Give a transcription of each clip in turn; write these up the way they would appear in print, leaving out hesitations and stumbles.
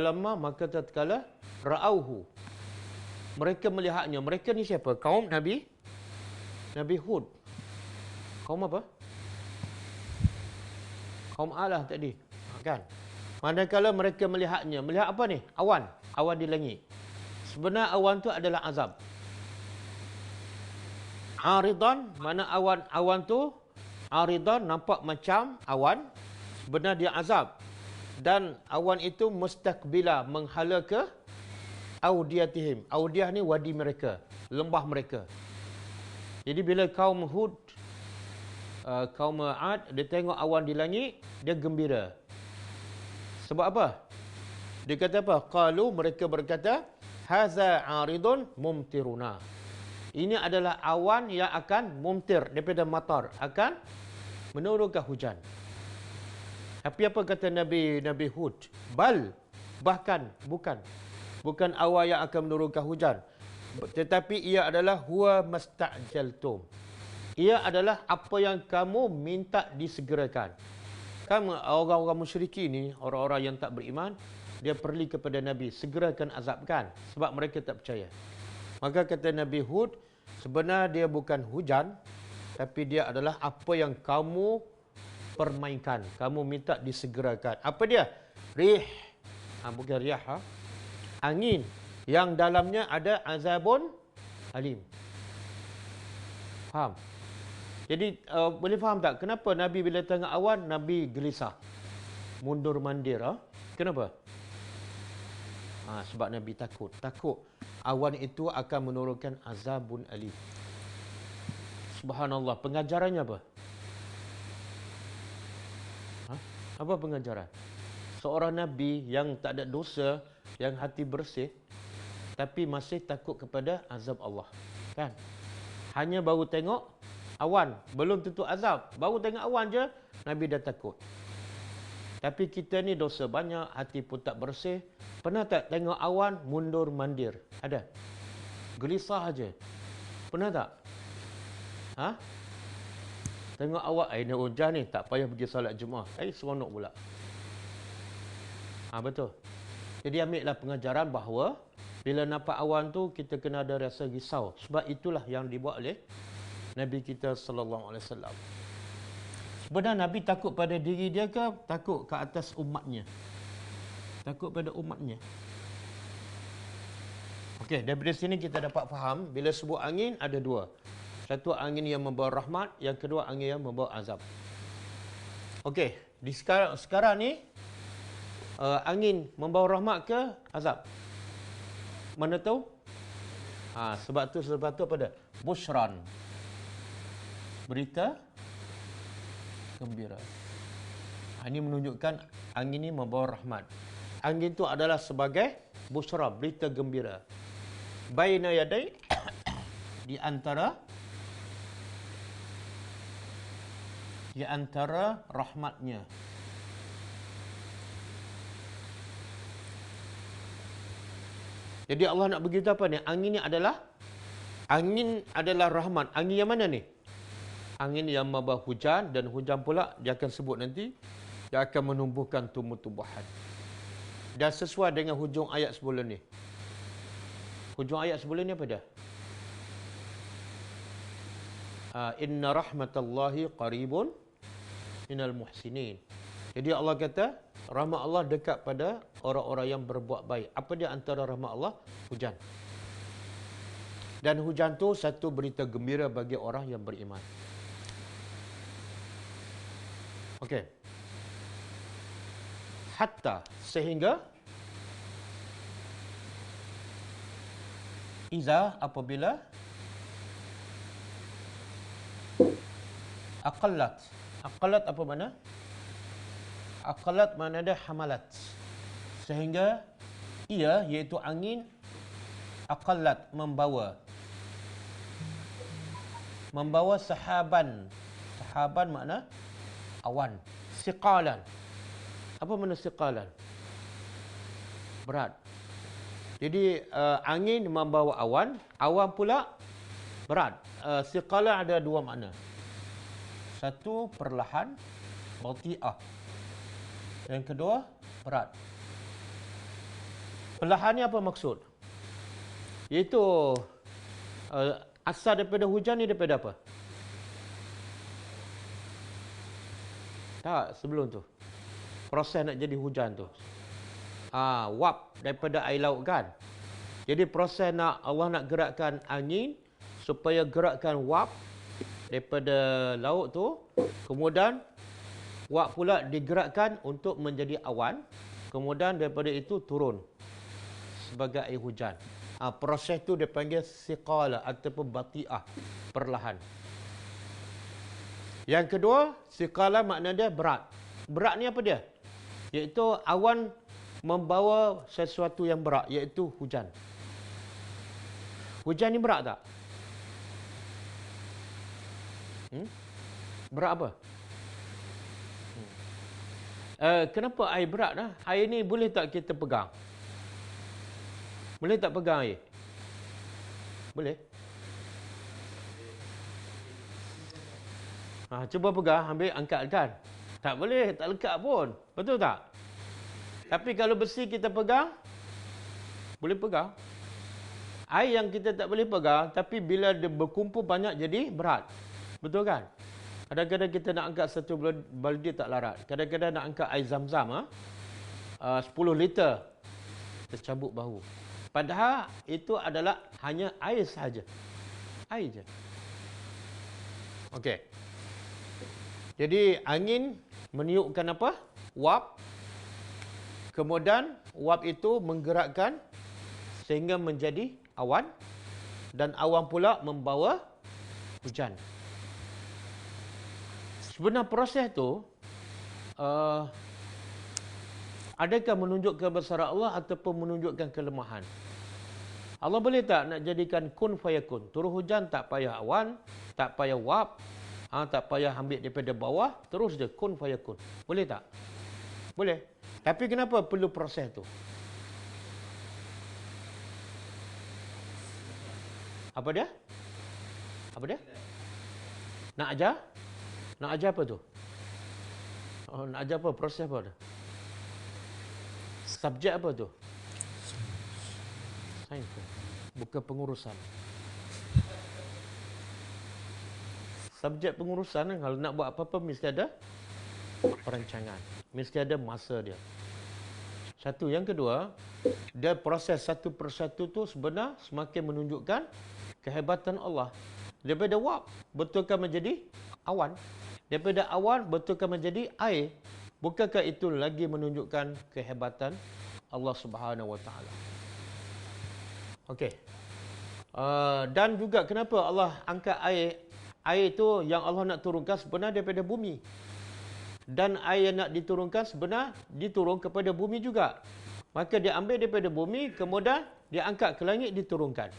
falamma maka tatkala ra'auhu, mereka melihatnya. Mereka ni siapa? Kaum Nabi Hud. Kaum apa? Kaum Allah tadi, kan? Manakala mereka melihatnya, melihat apa ni? Awan di langit. Sebenarnya awan tu adalah azab. Aridan, mana awan tu aridan, nampak macam awan, sebenarnya dia azab. Dan awan itu mustaqbila, menghala ke audiyatihim. Audiyah ni wadi mereka, lembah mereka. Jadi bila kaum Hud, kaum Ad, dia tengok awan di langit, dia gembira. Sebab apa? Dia kata apa? Qalu, mereka berkata, haza aridun mumtiruna. Ini adalah awan yang akan mumtir, daripada matar, akan menurunkan hujan. Tapi apa kata Nabi Hud? Bahkan bukan awan yang akan menurunkan hujan, tetapi ia adalah huwa masta'jaltum. Ia adalah apa yang kamu minta disegerakan. Kamu orang-orang musyrikin ni, orang-orang yang tak beriman, dia perli kepada Nabi, segerakan azabkan, sebab mereka tak percaya. Maka kata Nabi Hud, sebenarnya dia bukan hujan, tapi dia adalah apa yang kamu permainkan, kamu minta disegerakan. Apa dia? Rih. Bukan riyah. Angin yang dalamnya ada azabun alim. Faham? Jadi boleh faham tak kenapa Nabi bila tengok awan, Nabi gelisah, mundur mandir? Kenapa? Sebab Nabi takut awan itu akan menurunkan azabun alim. Subhanallah. Pengajarannya apa? Apa pengajaran? Seorang Nabi yang tak ada dosa, yang hati bersih, tapi masih takut kepada azab Allah. Kan? Hanya baru tengok awan, belum tentu azab. Baru tengok awan je, Nabi dah takut. Tapi kita ni dosa banyak, hati pun tak bersih. Pernah tak tengok awan, mundur mandir? Ada? Gelisah aja. Pernah tak? Tengok awan, ini hujan ni, tak payah pergi salat Jumaat. Seronok pula. Betul. Jadi ambillah pengajaran bahawa bila nampak awan tu, kita kena ada rasa risau. Sebab itulah yang dibuat oleh Nabi kita sallallahu alaihi wasallam. Sebenarnya Nabi takut pada diri dia ke takut ke atas umatnya? Takut pada umatnya. Okey, daripada sini kita dapat faham bila sebut angin ada dua. Satu angin yang membawa rahmat, yang kedua angin yang membawa azab. Okey, di sekarang ni angin membawa rahmat ke azab? Mana tahu? Sebab tu apa dah? Bushran. Berita gembira. Ini menunjukkan angin ini membawa rahmat. Angin itu adalah sebagai bushra, berita gembira. Baina yadai, di antara rahmatnya. Jadi Allah nak beritahu apa ni? Angin adalah rahmat. Angin yang mana ni? Angin yang membawa hujan, dan hujan pula dia akan sebut nanti, dia akan menumbuhkan tumbuh-tumbuhan. Dan sesuai dengan hujung ayat sebelum ni. Hujung ayat sebelum ni apa dia? Inna rahmatallahi qaribun minal muhsinin. Jadi Allah kata, rahmat Allah dekat pada orang-orang yang berbuat baik. Apa dia antara rahmat Allah? Hujan. Dan hujan tu satu berita gembira bagi orang yang beriman. Okey. Hatta, sehingga iza, apabila aqallat. Aqallat apa mana? Aqallat mana ada hamalat. Sehingga ia, iaitu angin, aqallat, membawa sahaban. Sahaban makna awan. Siqalan. Apa makna siqalan? Berat. Jadi angin membawa awan pula berat. Siqalan ada dua makna. Satu, perlahan, bati'ah. Yang kedua, berat. Perlahan ni apa maksud? Iaitu asal daripada hujan ni daripada apa? Tak, sebelum tu. Proses nak jadi hujan tu. Wap daripada air laut kan. Jadi proses Allah nak gerakkan angin supaya gerakkan wap daripada laut tu. Kemudian wap pula digerakkan untuk menjadi awan. Kemudian daripada itu turun sebagai air hujan. Proses tu dipanggil siqala ataupun bati'ah, perlahan. Yang kedua, siqala makna dia berat. Berat ni apa dia? Iaitu awan membawa sesuatu yang berat, iaitu hujan. Hujan ni berat tak? Berat apa? Kenapa air berat? Air ni boleh tak kita pegang? Boleh tak pegang air? Boleh? Cuba pegang, ambil, angkat kan? Tak boleh, tak lekat pun. Betul tak? Tapi kalau besi kita pegang, boleh pegang. Air yang kita tak boleh pegang, tapi bila dia berkumpul banyak jadi berat. Betul kan? Kadang-kadang kita nak angkat satu baldi tak larat. Kadang-kadang nak angkat air zam-zam, 10 liter. Tercabut bahu. Padahal itu adalah hanya air sahaja. Air je. Okey. Jadi angin meniupkan apa? Wap. Kemudian wap itu menggerakkan sehingga menjadi awan. Dan awan pula membawa hujan. Sebenarnya proses tu adakah menunjuk kebesaran Allah ataupun menunjukkan kelemahan? Allah boleh tak nak jadikan kun fayakun? Turun hujan tak payah awan, tak payah wap, tak payah ambil daripada bawah, terus je kun fayakun. Boleh tak? Boleh. Tapi kenapa perlu proses tu? Apa dia? Apa dia? Nak ajar? Nak ajar apa tu? Nak ajar apa? Proses apa tu? Subjek apa tu? Sains. Bukan pengurusan. Subjek pengurusan kalau nak buat apa-apa mesti ada perancangan. Mesti ada masa dia. Satu. Yang kedua, dia proses satu persatu tu sebenar semakin menunjukkan kehebatan Allah. Daripada wap betulkan menjadi awan. Daripada awan betulkan menjadi air. Bukankah itu lagi menunjukkan kehebatan Allah Subhanahu Wa Taala? Okey. Dan juga kenapa Allah angkat air? Air itu yang Allah nak turunkan sebenarnya daripada bumi. Dan air yang nak diturunkan sebenarnya diturun kepada bumi juga. Maka dia ambil daripada bumi, kemudian dia angkat ke langit, diturunkan.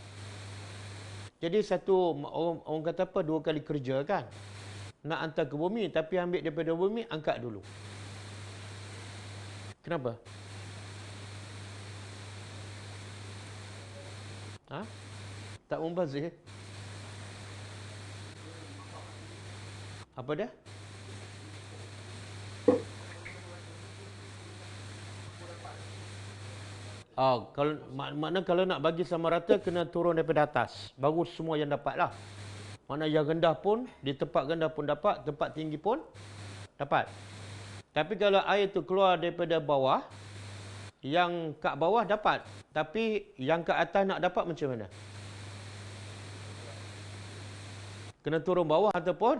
Jadi satu, orang kata apa, dua kali kerja kan? Nak hantar ke bumi, tapi ambil daripada bumi, angkat dulu. Kenapa? Tak membazir? Apa dia? Kalau makna kalau nak bagi sama rata kena turun daripada atas. Baru semua yang dapatlah. Mana yang rendah pun, di tempat rendah pun dapat, tempat tinggi pun dapat. Tapi kalau air itu keluar daripada bawah, yang kat bawah dapat. Tapi yang kat atas nak dapat macam mana? Kena turun bawah ataupun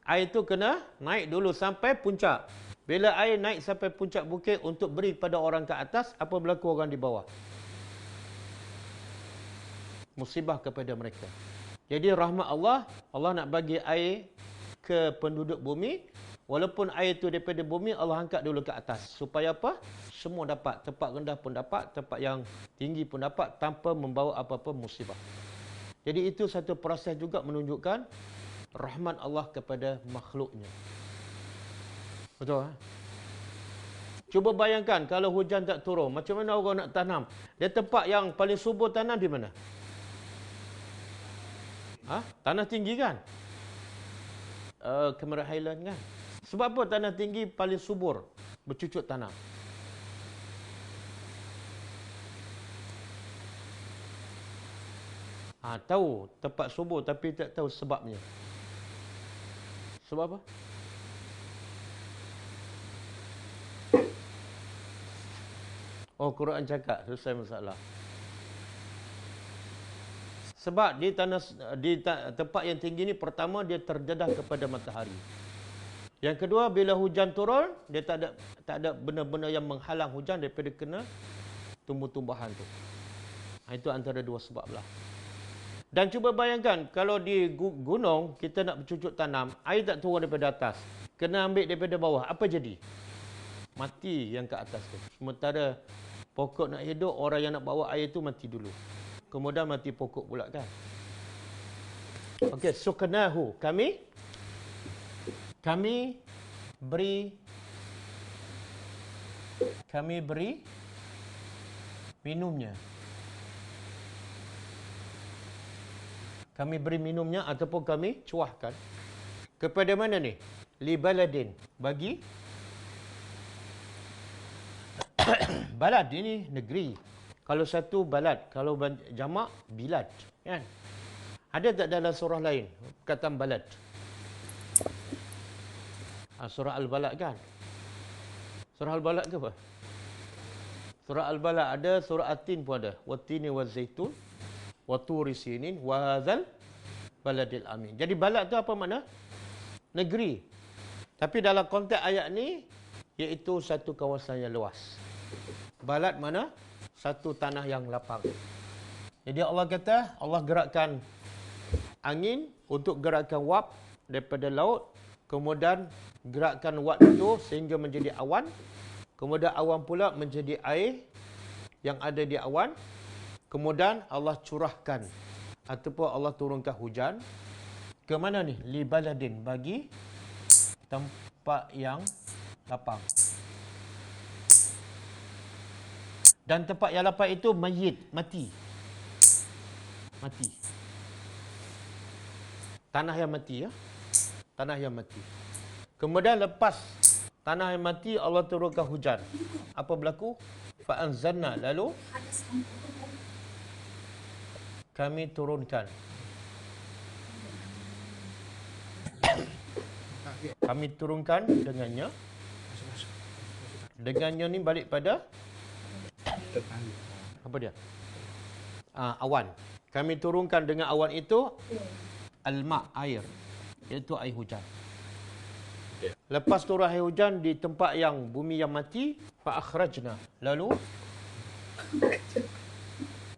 air itu kena naik dulu sampai puncak. Bila air naik sampai puncak bukit untuk beri pada orang ke atas, apa berlaku orang di bawah? Musibah kepada mereka. Jadi rahmat Allah, Allah nak bagi air ke penduduk bumi. Walaupun air itu daripada bumi, Allah angkat dulu ke atas. Supaya apa? Semua dapat. Tempat rendah pun dapat, tempat yang tinggi pun dapat tanpa membawa apa-apa musibah. Jadi itu satu proses juga menunjukkan rahmat Allah kepada makhluknya. Betul? Cuba bayangkan kalau hujan tak turun, macam mana orang nak tanam? Dia tempat yang paling subur tanam di mana? Tanah tinggi kan? Cameron Highland kan? Sebab apa tanah tinggi paling subur bercucuk tanam? Tahu tempat subur tapi tak tahu sebabnya. Sebab apa? Oh, Quran cakap selesai masalah. Sebab tempat yang tinggi ni, pertama dia terdedah kepada matahari. Yang kedua, bila hujan turun, dia tak ada benda-benda yang menghalang hujan daripada kena tumbuh-tumbuhan tu. Itu antara dua sebab lah. Dan cuba bayangkan, kalau di gunung, kita nak bercucuk tanam, air tak turun daripada atas. Kena ambil daripada bawah. Apa jadi? Mati yang ke atas tu. Sementara pokok nak hidup, orang yang nak bawa air tu mati dulu. Kemudian mati pokok pula kan. Okey, suknahu. Kami beri minumnya. Kami beri minumnya ataupun kami cuahkan. Kepada mana ni? Li baladin. Bagi balad ini negeri. Kalau satu balad, kalau jamak bilad, kan? Ada tak dalam surah lain perkataan balad? Surah Al-Balad kan? Surah Al-Balad ke apa? Surah Al-Balad ada, surah At-Tin pun ada. Wat-tini waz-zaitun, wa turi sinin, wa hadzal baladil amin. Jadi balad tu apa makna? Negeri. Tapi dalam konteks ayat ni, iaitu satu kawasan yang luas. Balad mana? Satu tanah yang lapang. Jadi Allah kata, Allah gerakkan angin untuk gerakkan wap daripada laut, kemudian gerakkan wap itu sehingga menjadi awan, kemudian awan pula menjadi air yang ada di awan, kemudian Allah curahkan ataupun Allah turunkan hujan ke mana ni? Li baladin, bagi tempat yang lapang. Dan tempat yang lapang itu mayit, mati. Mati. Tanah yang mati ya. Tanah yang mati. Kemudian lepas tanah yang mati, Allah turunkan hujan. Apa berlaku? Fa anzalna, lalu kami turunkan. Kami turunkan dengannya. Dengannya ni balik pada apa dia? Awan. Kami turunkan dengan awan itu al-ma', air, iaitu air hujan. Lepas turun air hujan di tempat yang bumi yang mati, fa akhrajna, lalu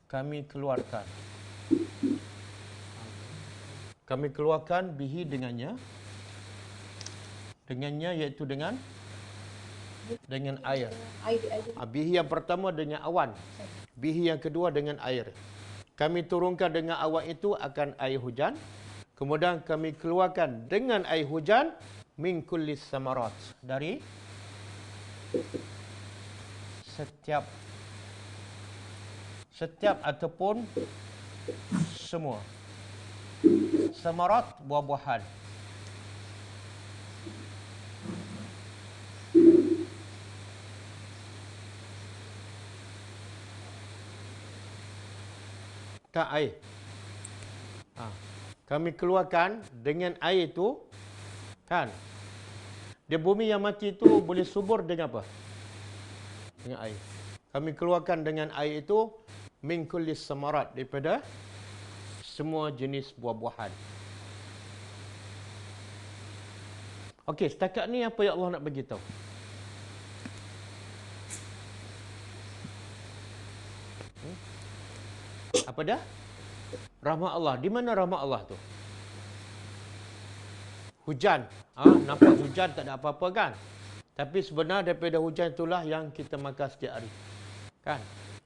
kami keluarkan. Kami keluarkan bihi dengannya. Dengannya iaitu dengan air. Bihi yang pertama dengan awan. Bihi yang kedua dengan air. Kami turunkan dengan awan itu akan air hujan. Kemudian kami keluarkan dengan air hujan min kullis samarat, dari setiap ataupun semua. Samarat, buah-buahan. Kan air. Kami keluarkan dengan air itu, kan? Di bumi yang mati itu boleh subur dengan apa? Dengan air. Kami keluarkan dengan air itu min kullis samarat, daripada semua jenis buah-buahan. Okey, setakat ni apa yang Allah nak bagi tahu? Apa dah? Rahmat Allah. Di mana rahmat Allah tu? Hujan. Nampak hujan tak ada apa-apa kan? Tapi sebenarnya daripada hujan itulah yang kita makan setiap hari. Kan?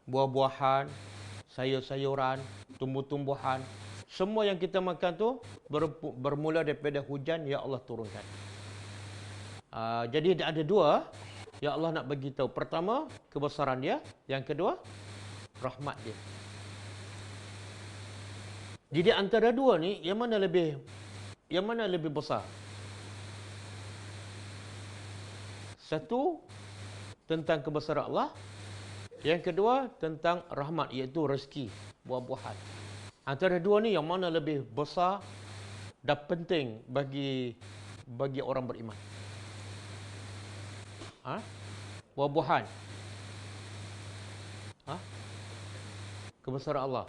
Buah-buahan, sayur-sayuran, tumbuh-tumbuhan. Semua yang kita makan tu bermula daripada hujan yang Allah turunkan. Jadi ada dua yang Allah nak bagi tahu. Pertama, kebesaran dia. Yang kedua, rahmat dia. Jadi antara dua ni, yang mana lebih besar? Satu, tentang kebesaran Allah. Yang kedua, tentang rahmat, iaitu rezeki, buah-buahan. Antara dua ni yang mana lebih besar dan penting bagi orang beriman? Buah-buahan. Kebesaran Allah.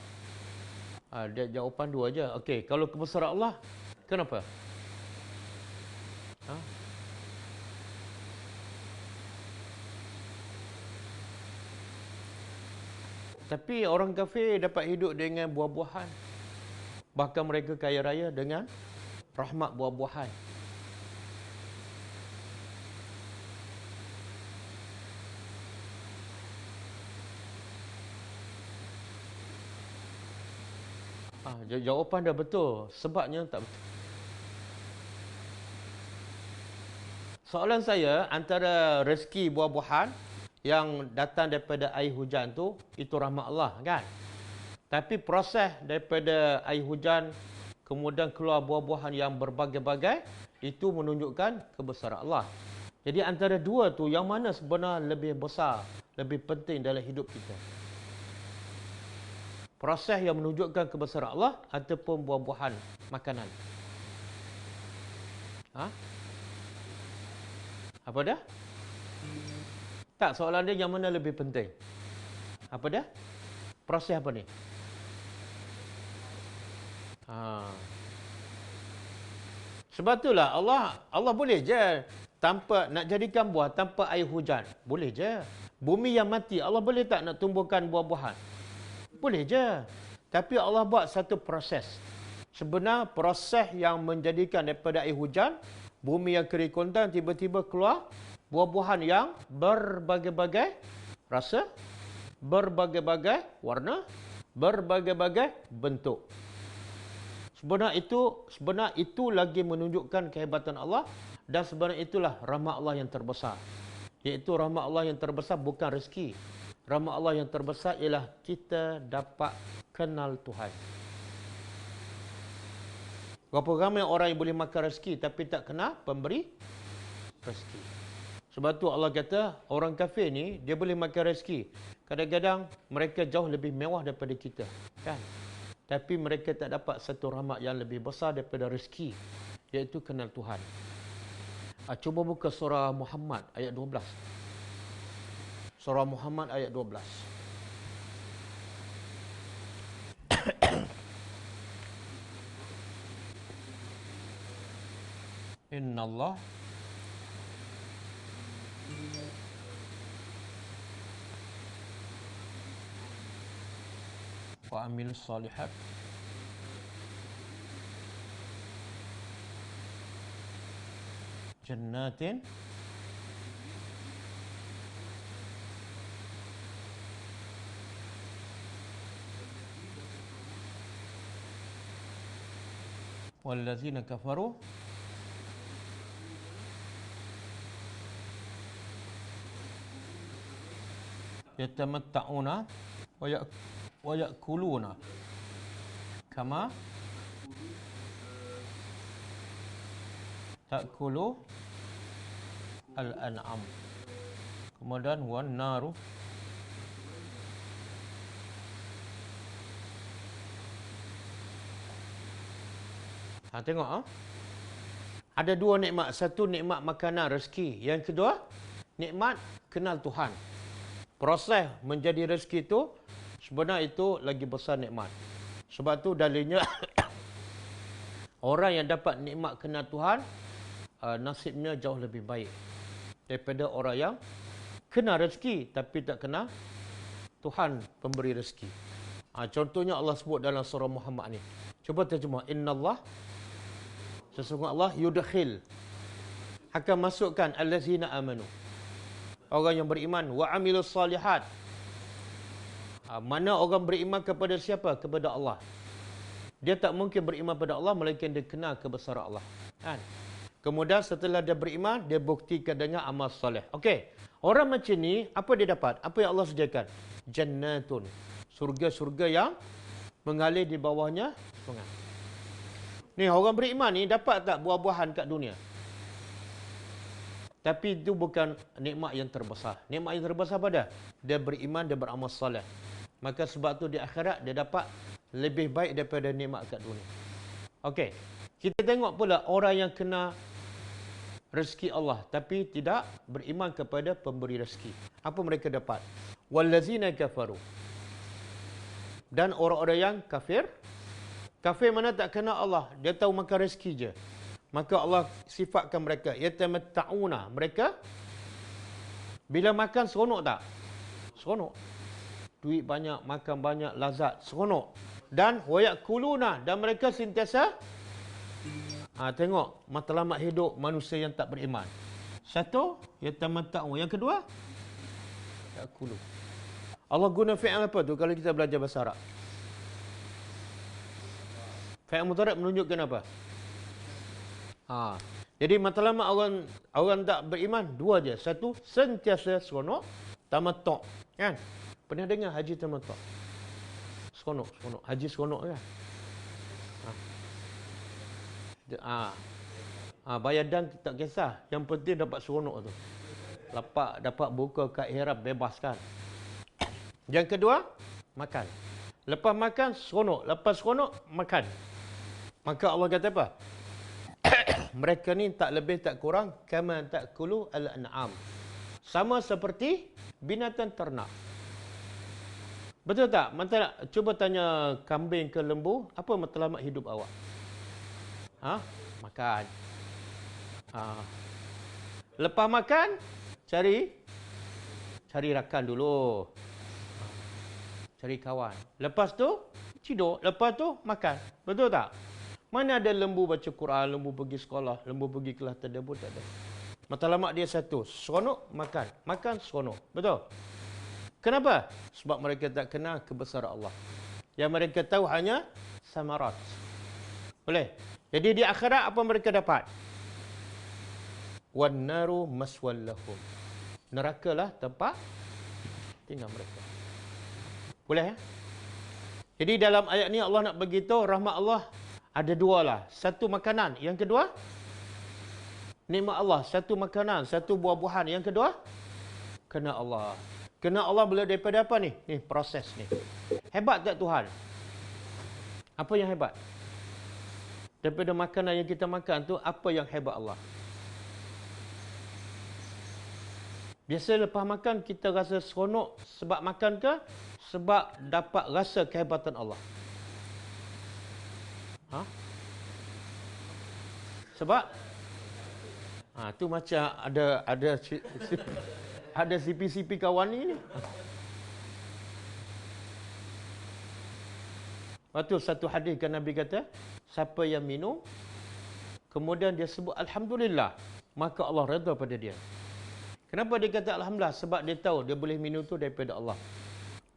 Dia jawapan dua aja. Okey, kalau kebesaran Allah, kenapa? Tapi orang kafir dapat hidup dengan buah-buahan. Bahkan mereka kaya raya dengan rahmat buah-buahan. Jawapan dah betul. Sebabnya tak betul. Soalan saya, antara rezeki buah-buahan yang datang daripada air hujan tu, itu rahmat Allah kan? Tapi proses daripada air hujan kemudian keluar buah-buahan yang berbagai-bagai, itu menunjukkan kebesaran Allah. Jadi antara dua tu, yang mana sebenarnya lebih besar, lebih penting dalam hidup kita? Proses yang menunjukkan kebesaran Allah ataupun buah-buahan makanan? Apa dah? Tak, soalan dia yang mana lebih penting? Apa dah? Proses apa ni? Sebab itulah Allah boleh je tanpa nak jadikan buah tanpa air hujan. Boleh je. Bumi yang mati, Allah boleh tak nak tumbuhkan buah-buahan? Boleh je. Tapi Allah buat satu proses. Sebenarnya proses yang menjadikan daripada air hujan, bumi yang kering kontan tiba-tiba keluar buah-buahan yang berbagai-bagai rasa, berbagai-bagai warna, berbagai-bagai bentuk. Sebenarnya itu lagi menunjukkan kehebatan Allah, dan sebenarnya itulah rahmat Allah yang terbesar. Iaitu rahmat Allah yang terbesar bukan rezeki. Rahmat Allah yang terbesar ialah kita dapat kenal Tuhan. Berapa ramai orang yang boleh makan rezeki tapi tak kenal pemberi rezeki. Sebab tu Allah kata orang kafir ni dia boleh makan rezeki. Kadang-kadang mereka jauh lebih mewah daripada kita, kan? Tapi mereka tak dapat satu rahmat yang lebih besar daripada rezeki, iaitu kenal Tuhan. Cuba buka surah Muhammad ayat 12. Surah Muhammad ayat 12. Innallah wa amilus salihat jannatin wallazina kafaru yatamatta'una wa ya'kuluna kama ta'kulu al-an'am. Kemudian wan naru tengok ada dua nikmat. Satu nikmat makanan rezeki, yang kedua nikmat kenal Tuhan. Proses menjadi rezeki itu sebenarnya itu lagi besar nikmat. Sebab tu dalilnya orang yang dapat nikmat kenal Tuhan nasibnya jauh lebih baik daripada orang yang kenal rezeki tapi tak kenal Tuhan pemberi rezeki. Contohnya Allah sebut dalam surah Muhammad ni. Cuba terjemah. Innallah, sesungguhnya Allah yudkhil, akan masukkan allazina amanu, orang yang beriman, wa amilus salihat. Mana orang beriman kepada siapa? Kepada Allah. Dia tak mungkin beriman pada Allah melainkan dia kenal kebesaran Allah, kan? Kemudian setelah dia beriman, dia buktikan dengan amal soleh. Okey, orang macam ni apa dia dapat? Apa yang Allah sediakan? Jannatun, surga-surga yang mengalir di bawahnya sungai. Ni orang beriman ni dapat tak buah-buahan kat dunia? Tapi itu bukan nikmat yang terbesar. Nikmat yang terbesar pada dia beriman, dia beramal soleh. Maka sebab tu di akhirat dia dapat lebih baik daripada nikmat kat dunia. Okey. Kita tengok pula orang yang kena rezeki Allah tapi tidak beriman kepada pemberi rezeki. Apa mereka dapat? Wallazina kafaru. Dan orang-orang yang kafir. Kafir mana tak kenal Allah. Dia tahu makan rezeki je. Maka Allah sifatkan mereka. Yatamatta'una. Mereka bila makan seronok tak? Seronok. Duit banyak, makan banyak, lazat. Seronok. Dan wayakuluna. Dan mereka sentiasa tengok matlamat hidup manusia yang tak beriman. Satu, yatamatta'un. Yang kedua, yakulu. Allah guna fi'il apa tu kalau kita belajar bahasa Arab? Fi'il mudhari' menunjukkan apa? Jadi matlamat orang tak beriman dua je. Satu, sentiasa seronok, tamattu', kan? Pernah dengar haji tamattu'? Seronok. Haji seronok kan? Bayar dan tak kisah. Yang penting dapat seronok tu. Dapat buka kat ihram bebas kan. Yang kedua, makan. Lepas makan, seronok. Lepas seronok, makan. Maka Allah kata apa? Mereka ni tak lebih tak kurang kama ta'kulu al-an'am. Sama seperti binatang ternak. Betul tak? Cuba tanya kambing ke lembu, apa matlamat hidup awak? Makan. Lepas makan, cari rakan dulu. Cari kawan. Lepas tu, tidur. Lepas tu, makan. Betul tak? Mana ada lembu baca Quran, lembu pergi sekolah, lembu pergi kelas tadabbur, tak ada. Matlamat dia satu, seronok, makan. Makan, seronok. Betul? Kenapa? Sebab mereka tak kenal kebesaran Allah. Yang mereka tahu hanya samarat. Boleh? Jadi di akhirat apa mereka dapat? Wan naru maswal lahum. Nerakalah tempat tinggal mereka. Boleh ya? Jadi dalam ayat ni Allah nak beritahu rahmat Allah ada dua lah. Satu makanan. Yang kedua, nikmat Allah. Satu makanan, satu buah-buahan. Yang kedua, kena Allah. Kena Allah boleh daripada apa ni? Ni proses ni. Hebat tak Tuhan? Apa yang hebat? Daripada makanan yang kita makan tu, apa yang hebat Allah? Biasa lepas makan kita rasa seronok sebab makan ke? Sebab dapat rasa kehebatan Allah. Sebab tu macam ada CP kawan ni. Waktu satu hadis kan Nabi kata, siapa yang minum kemudian dia sebut alhamdulillah, maka Allah redha pada dia. Kenapa dia kata alhamdulillah? Sebab dia tahu dia boleh minum tu daripada Allah.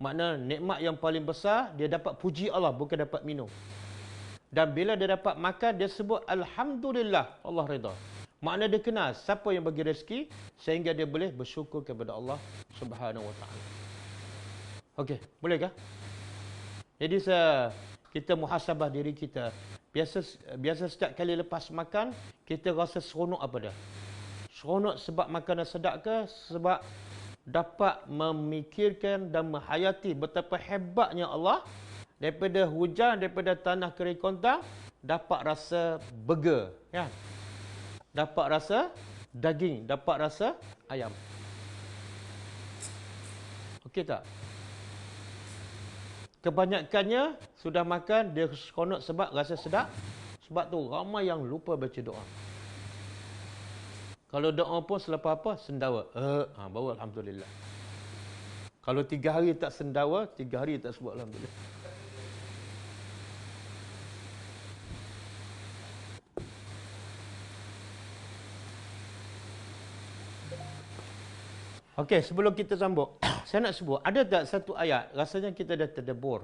Makna nikmat yang paling besar dia dapat puji Allah, bukan dapat minum. Dan bila dia dapat makan, dia sebut alhamdulillah, Allah redha. Makna dia kenal siapa yang bagi rezeki sehingga dia boleh bersyukur kepada Allah Subhanahu Wa Taala. Okey, bolehkah? Jadi kita muhasabah diri kita. Biasa setiap kali lepas makan, kita rasa seronok apa dah? Seronok sebab makanan sedap ke? Sebab dapat memikirkan dan menghayati betapa hebatnya Allah. Daripada hujan, daripada tanah kering kontang, dapat rasa burger, kan? Dapat rasa daging, dapat rasa ayam. Okey tak? Kebanyakannya sudah makan, dia seronok sebab rasa sedap. Sebab tu ramai yang lupa baca doa. Kalau doa pun selepas apa? Sendawa. Baru alhamdulillah. Kalau 3 hari tak sendawa, 3 hari tak sebut alhamdulillah. Okey, sebelum kita sambung, saya nak sebut, ada tak satu ayat, rasanya kita dah tadabbur.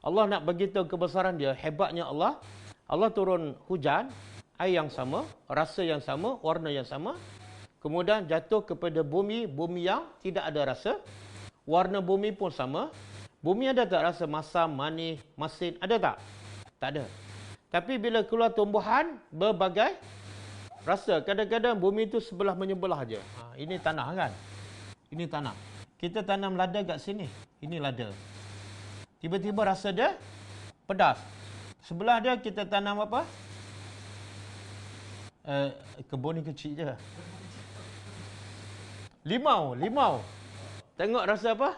Allah nak beritahu kebesaran dia, hebatnya Allah. Allah turun hujan, air yang sama, rasa yang sama, warna yang sama. Kemudian jatuh kepada bumi, bumi yang tidak ada rasa. Warna bumi pun sama. Bumi ada tak rasa masam, manis, masin? Ada tak? Tak ada. Tapi bila keluar tumbuhan, berbagai rasa. Kadang-kadang bumi itu sebelah menyebelah je. Ini tanah kan? Ini tanah. Kita tanam lada kat sini. Ini lada. Tiba-tiba rasa dia pedas. Sebelah dia kita tanam apa? Kebun ni kecil je. Limau. Tengok rasa apa?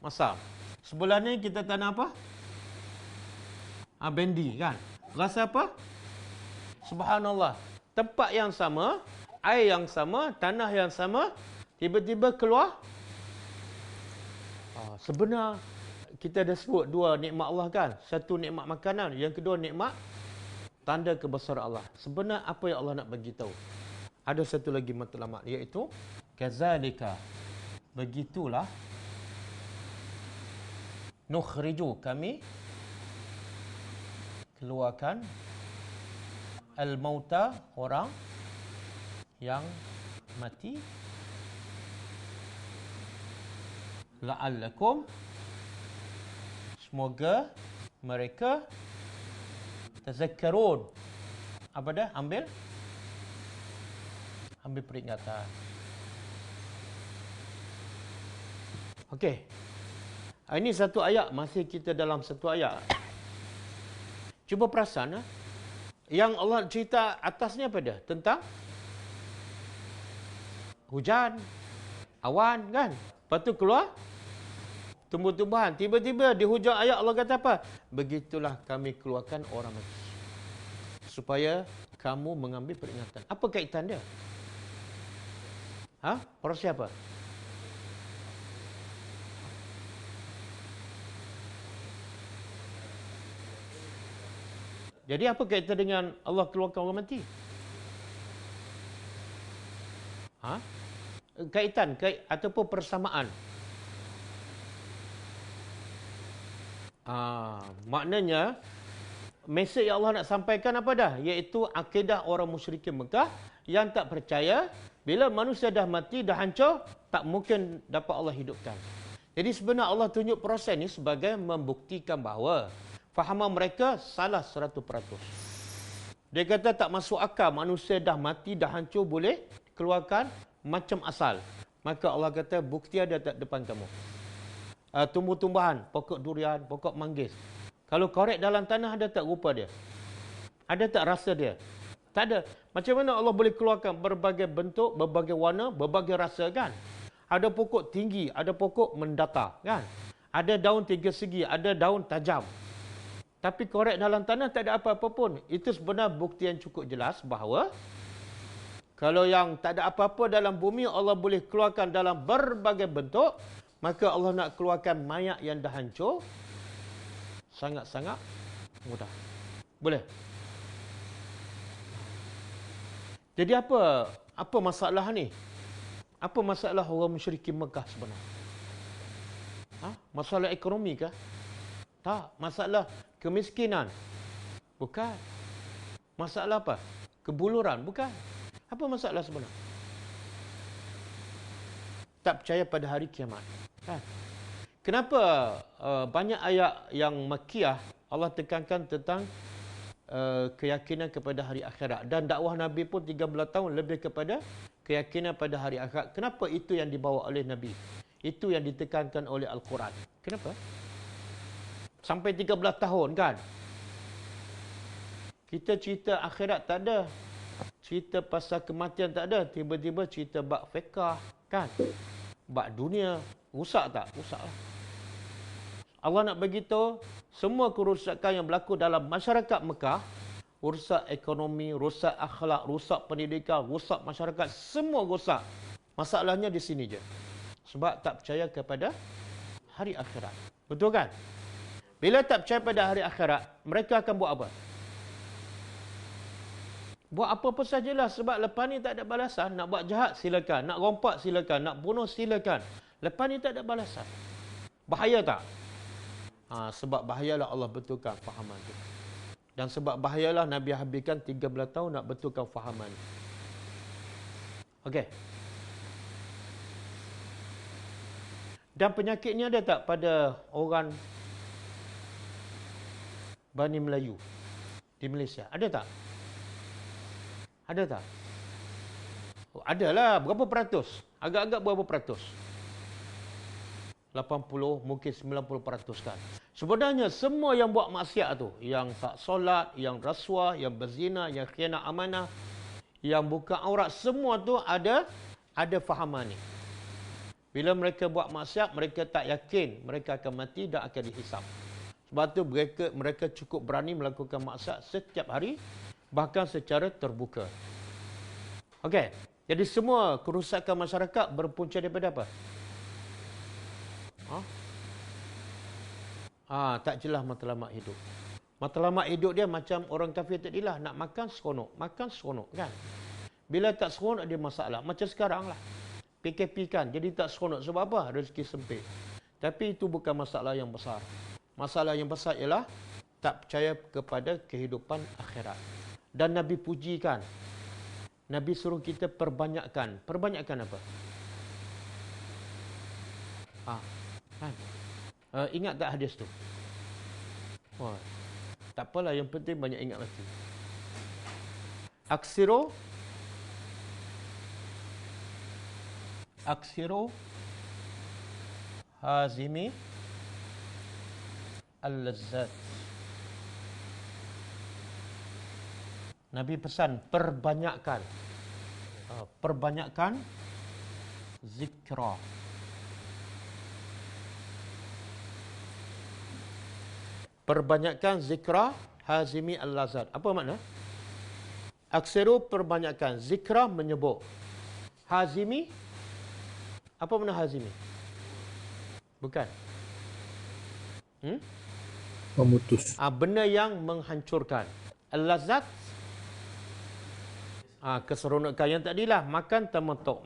Masam. Sebelah ni kita tanam apa? Bendi kan? Rasa apa? Subhanallah. Tempat yang sama, air yang sama, tanah yang sama, tiba-tiba keluar. Sebenar kita dah sebut dua nikmat Allah kan? Satu nikmat makanan, yang kedua nikmat tanda kebesaran Allah. Sebenar apa yang Allah nak bagi tahu? Ada satu lagi matlamat, iaitu kazalika, begitulah nukhriju, kami keluarkan al-mauta, orang yang mati, la'allakum, semoga mereka tazakkarun. Apa dah? Ambil peringatan. Okey. Ini satu ayat, masih kita dalam satu ayat. Cuba perasan, yang Allah cerita atasnya apa dia? Tentang hujan, awan kan? Lepas tu keluar tumbuh-tumbuhan. Tiba-tiba di hujung ayat Allah kata apa? Begitulah kami keluarkan orang mati, supaya kamu mengambil peringatan. Apa kaitan dia? Orang siapa? Jadi apa kaitan dengan Allah keluarkan orang mati? Kaitan ataupun persamaan. Maknanya mesej yang Allah nak sampaikan apa dah? Iaitu akidah orang musyrikin Mekah yang tak percaya bila manusia dah mati, dah hancur, tak mungkin dapat Allah hidupkan. Jadi sebenarnya Allah tunjuk proses ni sebagai membuktikan bahawa fahaman mereka salah 100%. Dia kata tak masuk akal manusia dah mati, dah hancur boleh keluarkan macam asal. Maka Allah kata bukti ada tak depan kamu. Tumbuh-tumbuhan, pokok durian, pokok manggis. Kalau korek dalam tanah ada tak rupa dia? Ada tak rasa dia? Tak ada. Macam mana Allah boleh keluarkan berbagai bentuk, berbagai warna, berbagai rasa kan? Ada pokok tinggi, ada pokok mendatar kan? Ada daun 3 segi, ada daun tajam. Tapi korek dalam tanah tak ada apa-apa pun. Itu sebenarnya bukti yang cukup jelas bahawa kalau yang tak ada apa-apa dalam bumi Allah boleh keluarkan dalam berbagai bentuk, maka Allah nak keluarkan mayat yang dah hancur sangat-sangat mudah. Boleh? Jadi apa masalah ni? Apa masalah orang musyrikin Mekah sebenarnya? Masalah ekonomi kah? Tak. Masalah kemiskinan? Bukan. Masalah apa? Kebuluran? Bukan. Apa masalah sebenarnya? Tak percaya pada hari kiamat. Kan? Kenapa banyak ayat yang Makkiyah Allah tekankan tentang keyakinan kepada hari akhirat, dan dakwah Nabi pun 13 tahun lebih kepada keyakinan pada hari akhirat. Kenapa itu yang dibawa oleh Nabi? Itu yang ditekankan oleh Al-Quran. Kenapa? Sampai 13 tahun kan? Kita cerita akhirat tak ada. Cerita pasal kematian tak ada. Tiba-tiba cerita bab fiqah kan? Bab dunia. Rusak tak? Rusak lah. Allah nak beritahu semua kerusakan yang berlaku dalam masyarakat Mekah, rusak ekonomi, rusak akhlak, rusak pendidikan, rusak masyarakat, semua rusak. Masalahnya di sini je. Sebab tak percaya kepada hari akhirat. Betul kan? Bila tak percaya pada hari akhirat, mereka akan buat apa? Buat apa-apa sajalah, sebab lepas ni tak ada balasan. Nak buat jahat silakan, nak rompak silakan, nak bunuh silakan. Lepas ni tak ada balasan. Bahaya tak? Sebab bahayalah Allah betulkan fahaman itu. Dan sebab bahayalah Nabi habiskan 13 tahun nak betulkan fahaman. Okey. Dan penyakit ni ada tak pada orang Bani Melayu di Malaysia? Ada tak? Ada tak? Adalah. Berapa peratus? Agak-agak berapa peratus? 80, mungkin 90% kan. Sebenarnya semua yang buat maksiat tu, yang tak solat, yang rasuah, yang berzina, yang khianat amanah, yang buka aurat, semua tu ada fahaman ni. Bila mereka buat maksiat, mereka tak yakin mereka akan mati dan akan dihisap. Sebab tu mereka cukup berani melakukan maksiat setiap hari, bahkan secara terbuka. Okey, jadi semua kerusakan masyarakat berpunca daripada apa? Tak jelas matlamat hidup. Matlamat hidup dia macam orang kafir tadilah, nak makan seronok kan. Bila tak seronok dia masalah. Macam sekarang lah. PKP kan, jadi tak seronok. Sebab apa? Rezeki sempit. Tapi itu bukan masalah yang besar. Masalah yang besar ialah tak percaya kepada kehidupan akhirat. Dan Nabi pujikan. Nabi suruh kita perbanyakkan. Perbanyakkan apa? Kan? Ingat tak hadis tu? Tak apalah, yang penting banyak ingat mati. Aksiru hazimi al-lazzat. Nabi pesan perbanyakkan. Perbanyakkan zikra. Perbanyakkan zikra hazimi al-lazat. Apa makna? Aksiru perbanyakkan. Zikra menyebut. Hazimi. Apa makna hazimi? Bukan. Memutus. Benda yang menghancurkan. Al-lazat. Keseronokan yang tadilah. Makan tamatuk.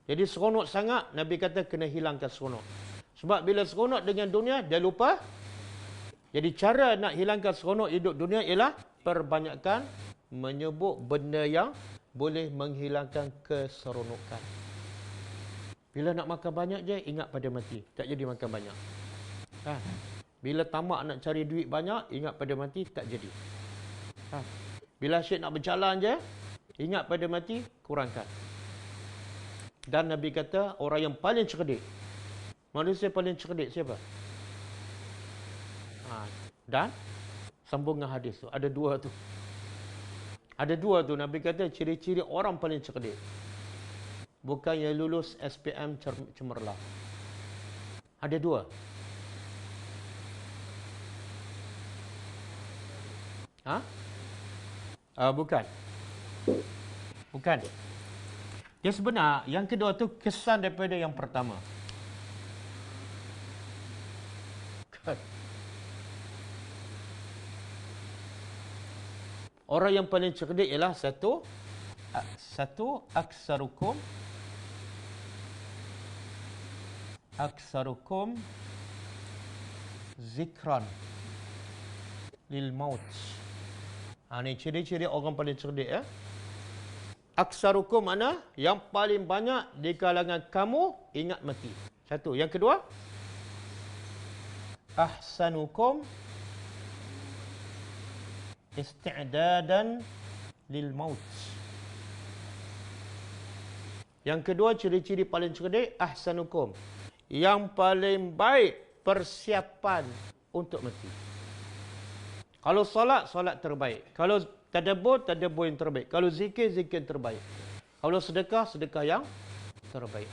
Jadi seronok sangat. Nabi kata kena hilangkan seronok. Sebab bila seronok dengan dunia, dia lupa. Jadi cara nak hilangkan seronok hidup dunia ialah perbanyakkan menyebut benda yang boleh menghilangkan keseronokan. Bila nak makan banyak je, ingat pada mati. Tak jadi makan banyak. Bila tamak nak cari duit banyak, ingat pada mati, tak jadi. Bila asyik nak berjalan je, ingat pada mati, kurangkan. Dan Nabi kata, orang yang paling cerdik, manusia paling cerdik siapa? Dan sambungan hadis tu. Ada dua tu. Nabi kata ciri-ciri orang paling cerdik. Bukan yang lulus SPM cemerlang. Ada dua. Bukan. Yang sebenar, yang kedua tu kesan daripada yang pertama. Orang yang paling cerdik ialah satu aksarukum zikran lil maut. Ini ciri-ciri orang paling cerdik ya. Aksarukum mana? Yang paling banyak di kalangan kamu ingat mati. Satu. Yang kedua, ahsanukum isti'dadan lil maut. Yang kedua, ciri-ciri paling cerdik, ahsanukum. Yang paling baik persiapan untuk mati. Kalau solat, solat terbaik. Kalau tadabbur, tadabbur yang terbaik. Kalau zikir, zikir yang terbaik. Kalau sedekah, sedekah yang terbaik.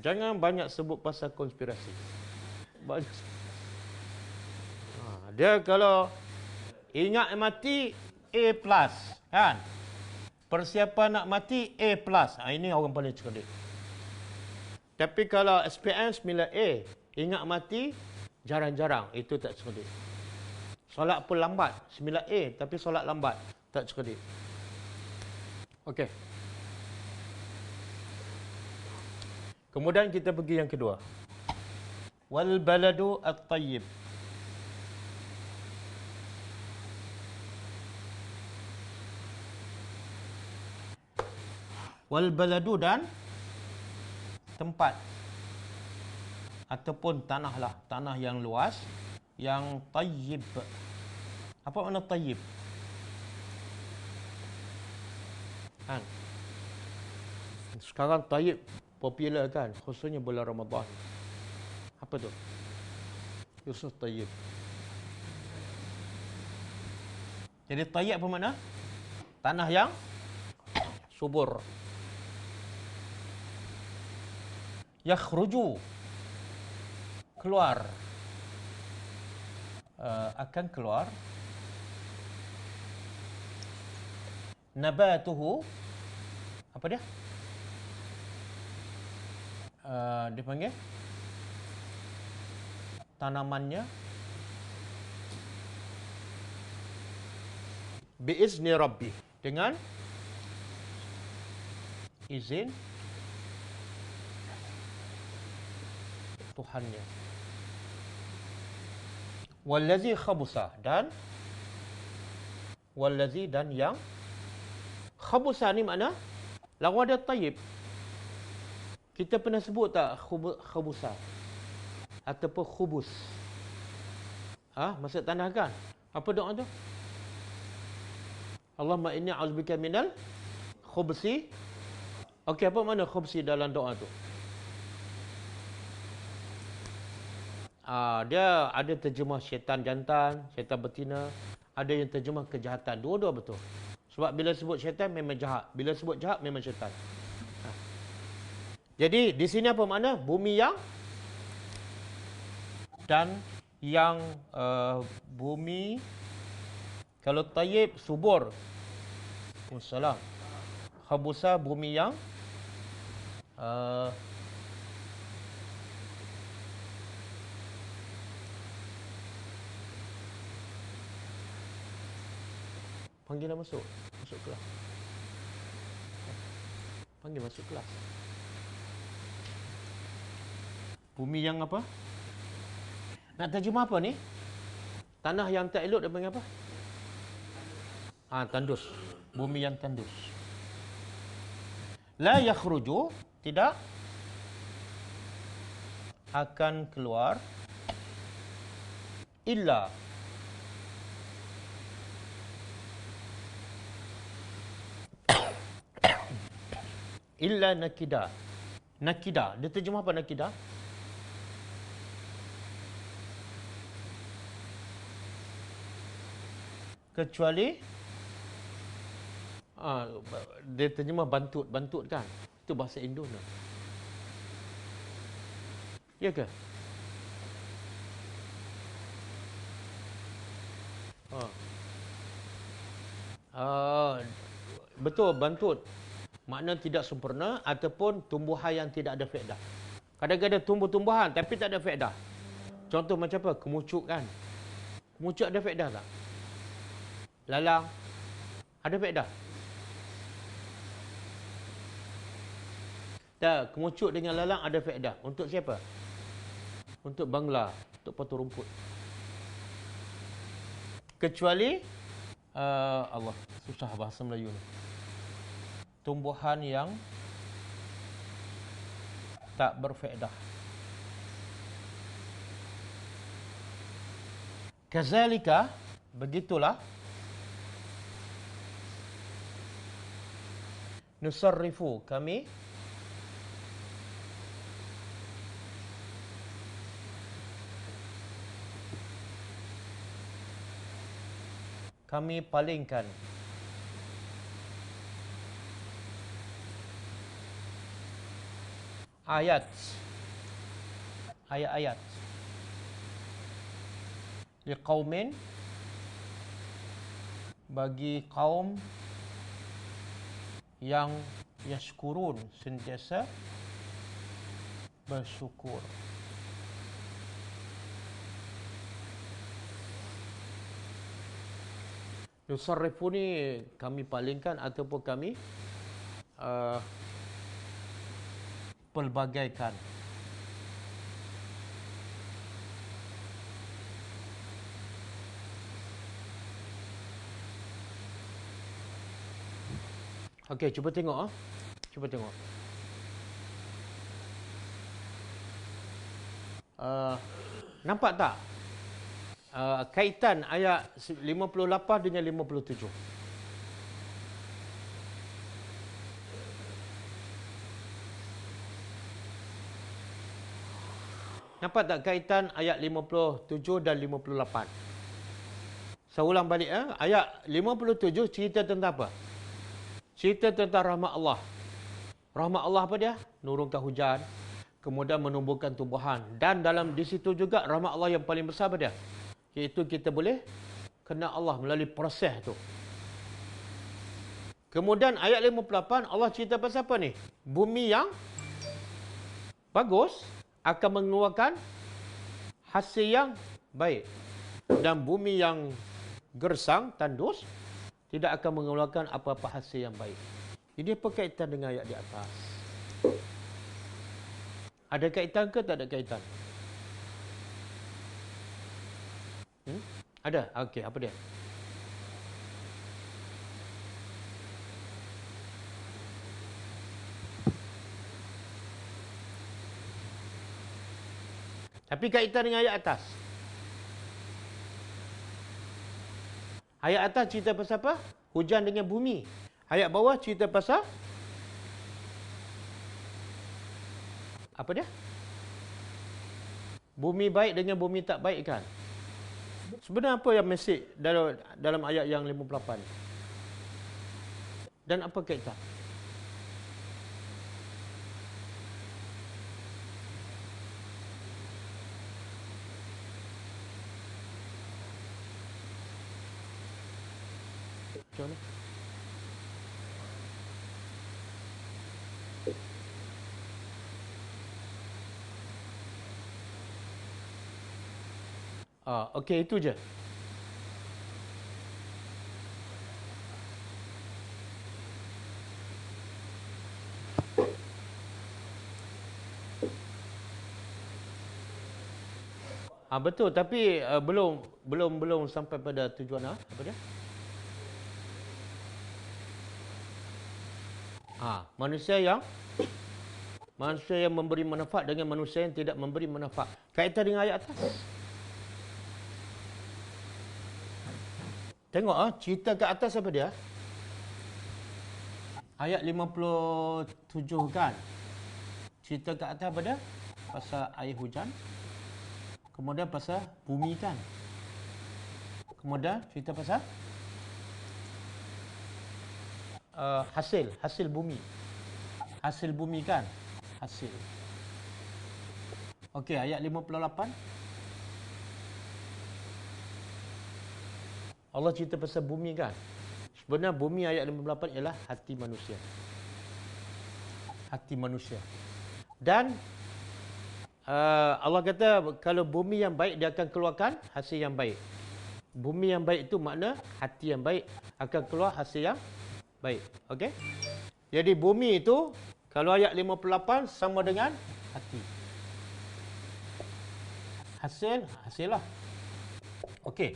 Jangan banyak sebut pasal konspirasi. Dia kalau ingat mati A+, kan? Persiapan nak mati A+. Ini orang paling cerdik. Tapi kalau SPM 9A, ingat mati jarang-jarang, itu tak cerdik. Solat pun lambat, 9A, tapi solat lambat, tak cerdik. Okey. Kemudian kita pergi yang kedua. Wal baladu at-tayyib. Wal baladu dan tempat ataupun tanahlah, tanah yang luas, yang tayyib. Apa makna tayyib? Sekarang tayyib popular kan, khususnya bulan Ramadan. Apa tu? Yusuf tayyib. Jadi tayyib apa makna? Tanah yang subur. Yakhruju, keluar, akan keluar. Nabatuhu, apa dia? Dia panggil tanamannya biizni rabbi, dengan izin Tuhannya. Wallazi khabusa, dan wallazi, dan yang khabusa ni makna lawan dia tayyib. Kita pernah sebut tak khabusa ataupun khubus? Maksud tanah kan? Apa doa tu? Allahumma inni a'udzubika minal khubsi. Okey, apa makna khubsi dalam doa tu? Dia ada terjemah syaitan jantan, syaitan betina, ada yang terjemah kejahatan. Dua-dua betul. Sebab bila sebut syaitan memang jahat, bila sebut jahat memang syaitan. Jadi di sini apa makna? Bumi yang dan yang bumi, kalau tayyib subur. Wassalam. Khabusa, bumi yang panggilan masuk kelas. Panggil masuk kelas. Bumi yang apa? Nak terjemah apa ni? Tanah yang tak elok dia panggil apa? Tandus. Bumi yang tandus. La yakhruju, tidak akan keluar illa illa nakida. Nakida, dia terjemah apa nakida? Kecuali dia terjemah bantut kan? Itu bahasa Indon. Ya ke? Betul, bantut. Makna tidak sempurna ataupun tumbuhan yang tidak ada faedah. Kadang-kadang tumbuh-tumbuhan tapi tak ada faedah. Contoh macam apa? Kemucuk kan? Kemucuk ada faedah tak? Lalang ada faedah? Tak, kemucuk dengan lalang ada faedah. Untuk siapa? Untuk bangla, untuk potong rumput. Kecuali Allah, susah bahasa Melayu ni. Tumbuhan yang tak berfaedah. Kazalika, begitulah nusarrifu, kami palingkan ayat-ayat liqaumin, bagi kaum yang yashkurun, sentiasa bersyukur. Nusarrifu ni kami palingkan ataupun kami pelbagaikan. Okey, cuba tengok. Cuba tengok. Nampak tak? Kaitan ayat 58 dengan 57. Nampak tak kaitan ayat 57 dan 58? Saya ulang balik. Ayat 57 cerita tentang apa? Cerita tentang rahmat Allah. Rahmat Allah apa dia? Nurunkan hujan, kemudian menumbuhkan tumbuhan. Dan dalam di situ juga rahmat Allah yang paling besar apa dia? Iaitu kita boleh kenal Allah melalui proses tu. Kemudian ayat 58 Allah cerita pasal apa ni? Bumi yang bagus akan mengeluarkan hasil yang baik. Dan bumi yang gersang, tandus, tidak akan mengeluarkan apa-apa hasil yang baik. Ini apa kaitan dengan ayat di atas? Ada kaitan ke tak ada kaitan? Ada? Okey, apa dia? Tapi kaitan dengan ayat atas. Ayat atas cerita pasal apa? Hujan dengan bumi. Ayat bawah cerita pasal apa dia? Bumi baik dengan bumi tak baik kan? Sebenarnya apa yang mesej dalam ayat yang 58? Dan apa kaitan? Macam mana? Okey, itu je. Betul, tapi belum sampai pada tujuan apa dia? Manusia yang memberi manfaat dengan manusia yang tidak memberi manfaat. Kaitan dengan ayat atas. Tengok cerita ke atas apa dia? Ayat 57 kan? Cerita ke atas apa dia? Pasal air hujan. Kemudian pasal bumi kan? Kemudian cerita pasal hasil bumi. Hasil bumi kan? Hasil. Okey, ayat 58. Allah cerita pasal bumi kan? Sebenarnya bumi ayat 58 ialah hati manusia. Hati manusia. Dan Allah kata kalau bumi yang baik dia akan keluarkan hasil yang baik. Bumi yang baik itu makna hati yang baik akan keluar hasil yang baik. Okey? Jadi bumi itu kalau ayat 58 sama dengan hati. Hasil lah. Okey.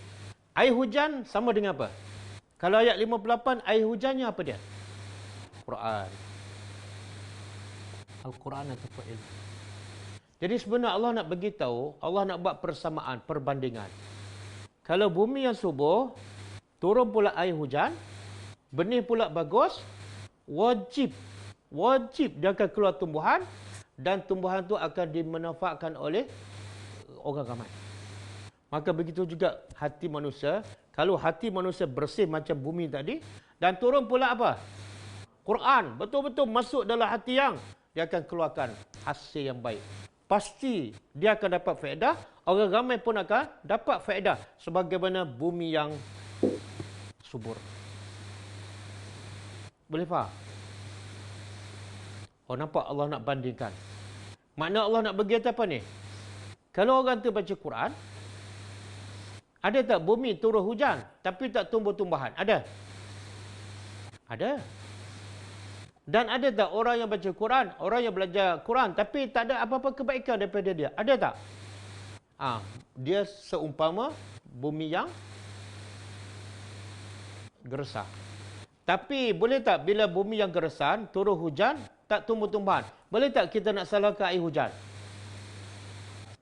Air hujan sama dengan apa? Kalau ayat 58 air hujannya apa dia? Quran. Al-Quran ataupun ilmu. Jadi sebenarnya Allah nak beritahu, Allah nak buat persamaan, perbandingan. Kalau bumi yang subur, turun pula air hujan, benih pula bagus, wajib dia akan keluar tumbuhan dan tumbuhan tu akan dimanfaatkan oleh orang ramai. Maka begitu juga hati manusia. Kalau hati manusia bersih macam bumi tadi dan turun pula apa? Quran betul-betul masuk dalam hati yang dia akan keluarkan hasil yang baik. Pasti dia akan dapat faedah, orang ramai pun akan dapat faedah sebagaimana bumi yang subur. Boleh faham? Nampak Allah nak bandingkan. Makna Allah nak bagi apa ni? Kalau orang tu baca Quran, ada tak bumi turun hujan tapi tak tumbuh tumbuhan? Ada? Ada. Dan ada tak orang yang baca Quran, orang yang belajar Quran tapi tak ada apa-apa kebaikan daripada dia? Ada tak? Dia seumpama bumi yang gersang. Tapi boleh tak bila bumi yang gersang turun hujan tak tumbuh tumbuhan? Boleh tak kita nak salahkan air hujan?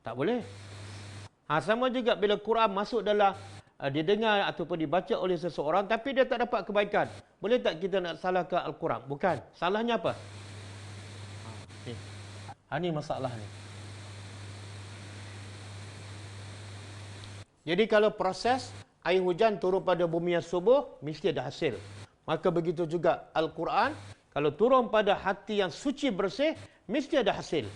Tak boleh. Sama juga bila Quran masuk dalam didengar ataupun dibaca oleh seseorang tapi dia tak dapat kebaikan. Boleh tak kita nak salahkan Al-Quran? Bukan. Salahnya apa? Ini masalah ni. Jadi kalau proses air hujan turun pada bumi yang subur, mesti ada hasil. Maka begitu juga Al-Quran, kalau turun pada hati yang suci bersih, mesti ada hasil.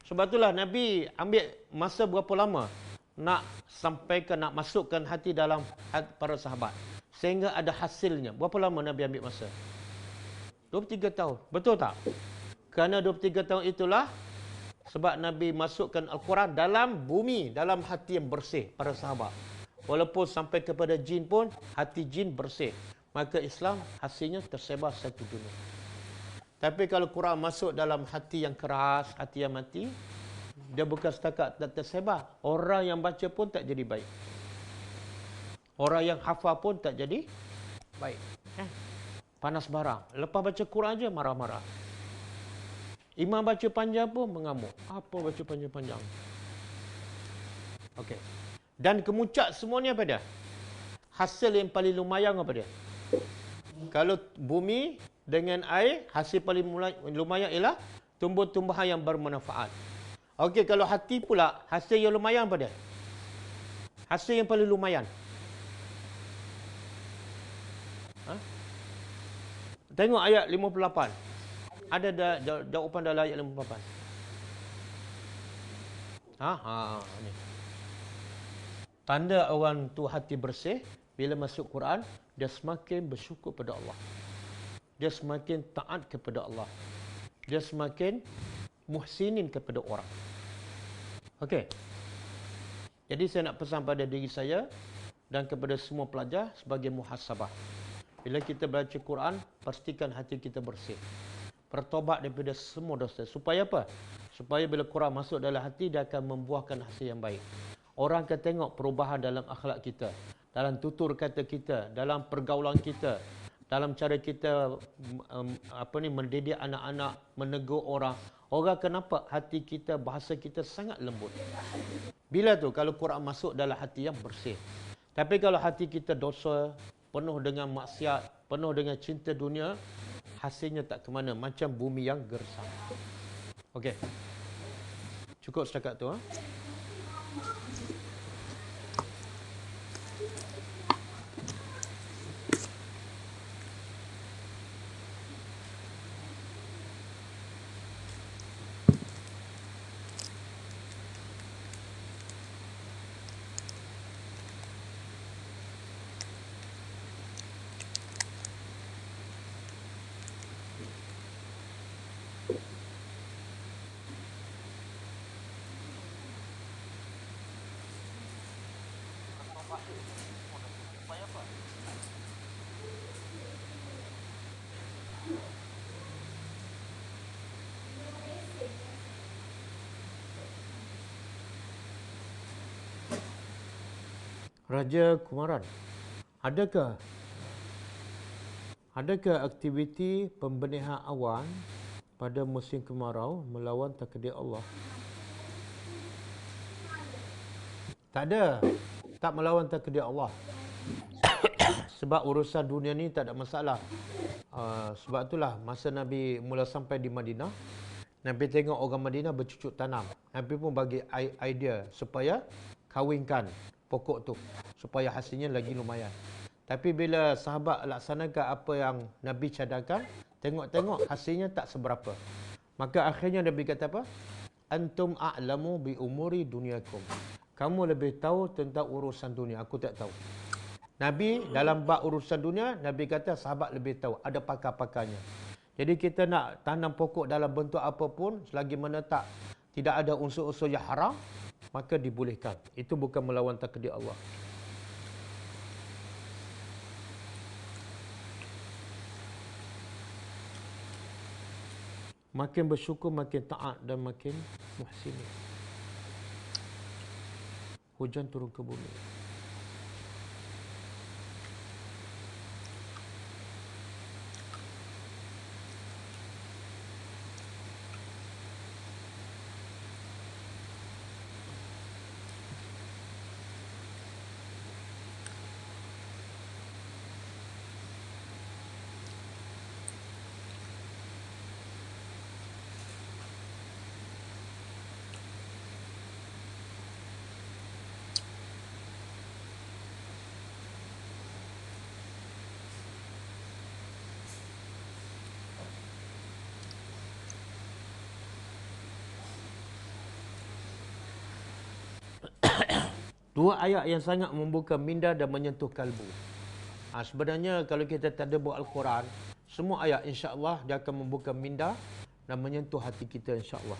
Sebab itulah Nabi ambil masa berapa lama nak sampaikan, nak masukkan hati dalam hati para sahabat. Sehingga ada hasilnya. Berapa lama Nabi ambil masa? 23 tahun. Betul tak? Kerana 23 tahun itulah sebab Nabi masukkan Al-Quran dalam bumi, dalam hati yang bersih para sahabat. Walaupun sampai kepada jin pun, hati jin bersih. Maka Islam hasilnya tersebar satu dunia. Tapi kalau Quran masuk dalam hati yang keras, hati yang mati, dia bukan setakat tak tersebar. Orang yang baca pun tak jadi baik. Orang yang hafal pun tak jadi baik. Panas barang. Lepas baca Quran aja marah-marah. Imam baca panjang pun mengamuk. Apa baca panjang-panjang? Okey. Dan kemuncak semuanya apa dia? Hasil yang paling lumayan apa dia? Kalau bumi dengan air, hasil paling lumayan ialah tumbuh-tumbuhan yang bermanfaat. Okey, kalau hati pula, hasil yang lumayan apa dia? Hasil yang paling lumayan. Tengok ayat 58. Ada jawapan dalam ayat 58. Ni. Tanda orang tu hati bersih, bila masuk Quran, dia semakin bersyukur pada Allah. Dia semakin taat kepada Allah. Dia semakin muhsinin kepada orang. Okey. Jadi saya nak pesan pada diri saya dan kepada semua pelajar sebagai muhasabah. Bila kita baca Quran, pastikan hati kita bersih. Bertobat daripada semua dosa. Supaya apa? Supaya bila Quran masuk dalam hati, dia akan membuahkan hasil yang baik. Orang akan tengok perubahan dalam akhlak kita, dalam tutur kata kita, dalam pergaulan kita, dalam cara kita mendidik anak-anak, menegur orang. Orang akan nampak hati kita, bahasa kita sangat lembut. Bila tu? Kalau Quran masuk dalam hati yang bersih. Tapi kalau hati kita dosa, penuh dengan maksiat, penuh dengan cinta dunia, hasilnya tak ke mana, macam bumi yang gersang. Okey. Cukup setakat tu. Raja Kumaran, adakah aktiviti pembenihan awan pada musim kemarau melawan takdir Allah? Tak ada. Tak melawan takdir Allah. Sebab urusan dunia ni tak ada masalah. Sebab itulah masa Nabi mula sampai di Madinah, Nabi tengok orang Madinah bercucuk tanam. Nabi pun bagi idea supaya kawinkan pokok tu supaya hasilnya lagi lumayan. Tapi bila sahabat laksanakan apa yang Nabi cadangkan, tengok-tengok hasilnya tak seberapa. Maka akhirnya Nabi kata apa? Antum a'lamu bi umuri dunyakum. Kamu lebih tahu tentang urusan dunia, aku tak tahu. Nabi dalam bab urusan dunia, Nabi kata sahabat lebih tahu, ada pakar-pakarnya. Jadi kita nak tanam pokok dalam bentuk apapun, selagi mana tidak ada unsur-unsur yang haram, maka dibolehkan. Itu bukan melawan takdir Allah. Makin bersyukur, makin taat dan makin muhsin. Hujan turun ke bumi. Dua ayat yang sangat membuka minda dan menyentuh kalbu. Sebenarnya kalau kita tadabbur Al-Quran, semua ayat insya-Allah dia akan membuka minda dan menyentuh hati kita insya-Allah.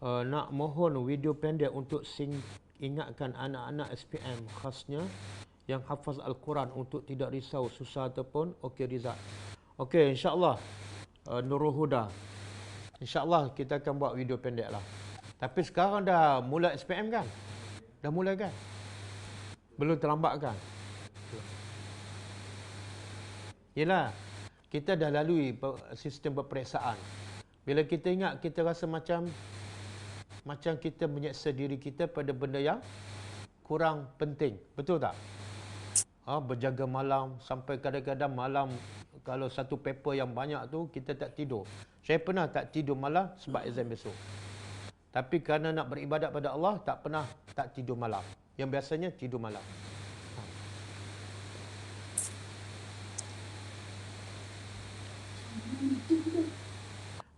Nak mohon video pendek untuk ingatkan anak-anak SPM khasnya yang hafaz Al-Quran untuk tidak risau, susah ataupun okey Rizal. Okey, insya-Allah Nurul Huda. Insya-Allah kita akan buat video pendek lah. Tapi sekarang dah mula SPM kan? Dah mula kan? Belum terlambat kan? Yelah, kita dah lalui sistem peperiksaan. Bila kita ingat, kita rasa macam kita menyeksa diri kita pada benda yang kurang penting. Betul tak? Berjaga malam sampai kadang-kadang malam kalau satu paper yang banyak tu kita tak tidur. Saya pernah tak tidur malam sebab exam besok. Tapi kerana nak beribadat pada Allah tak pernah tak tidur malam. Yang biasanya tidur malam.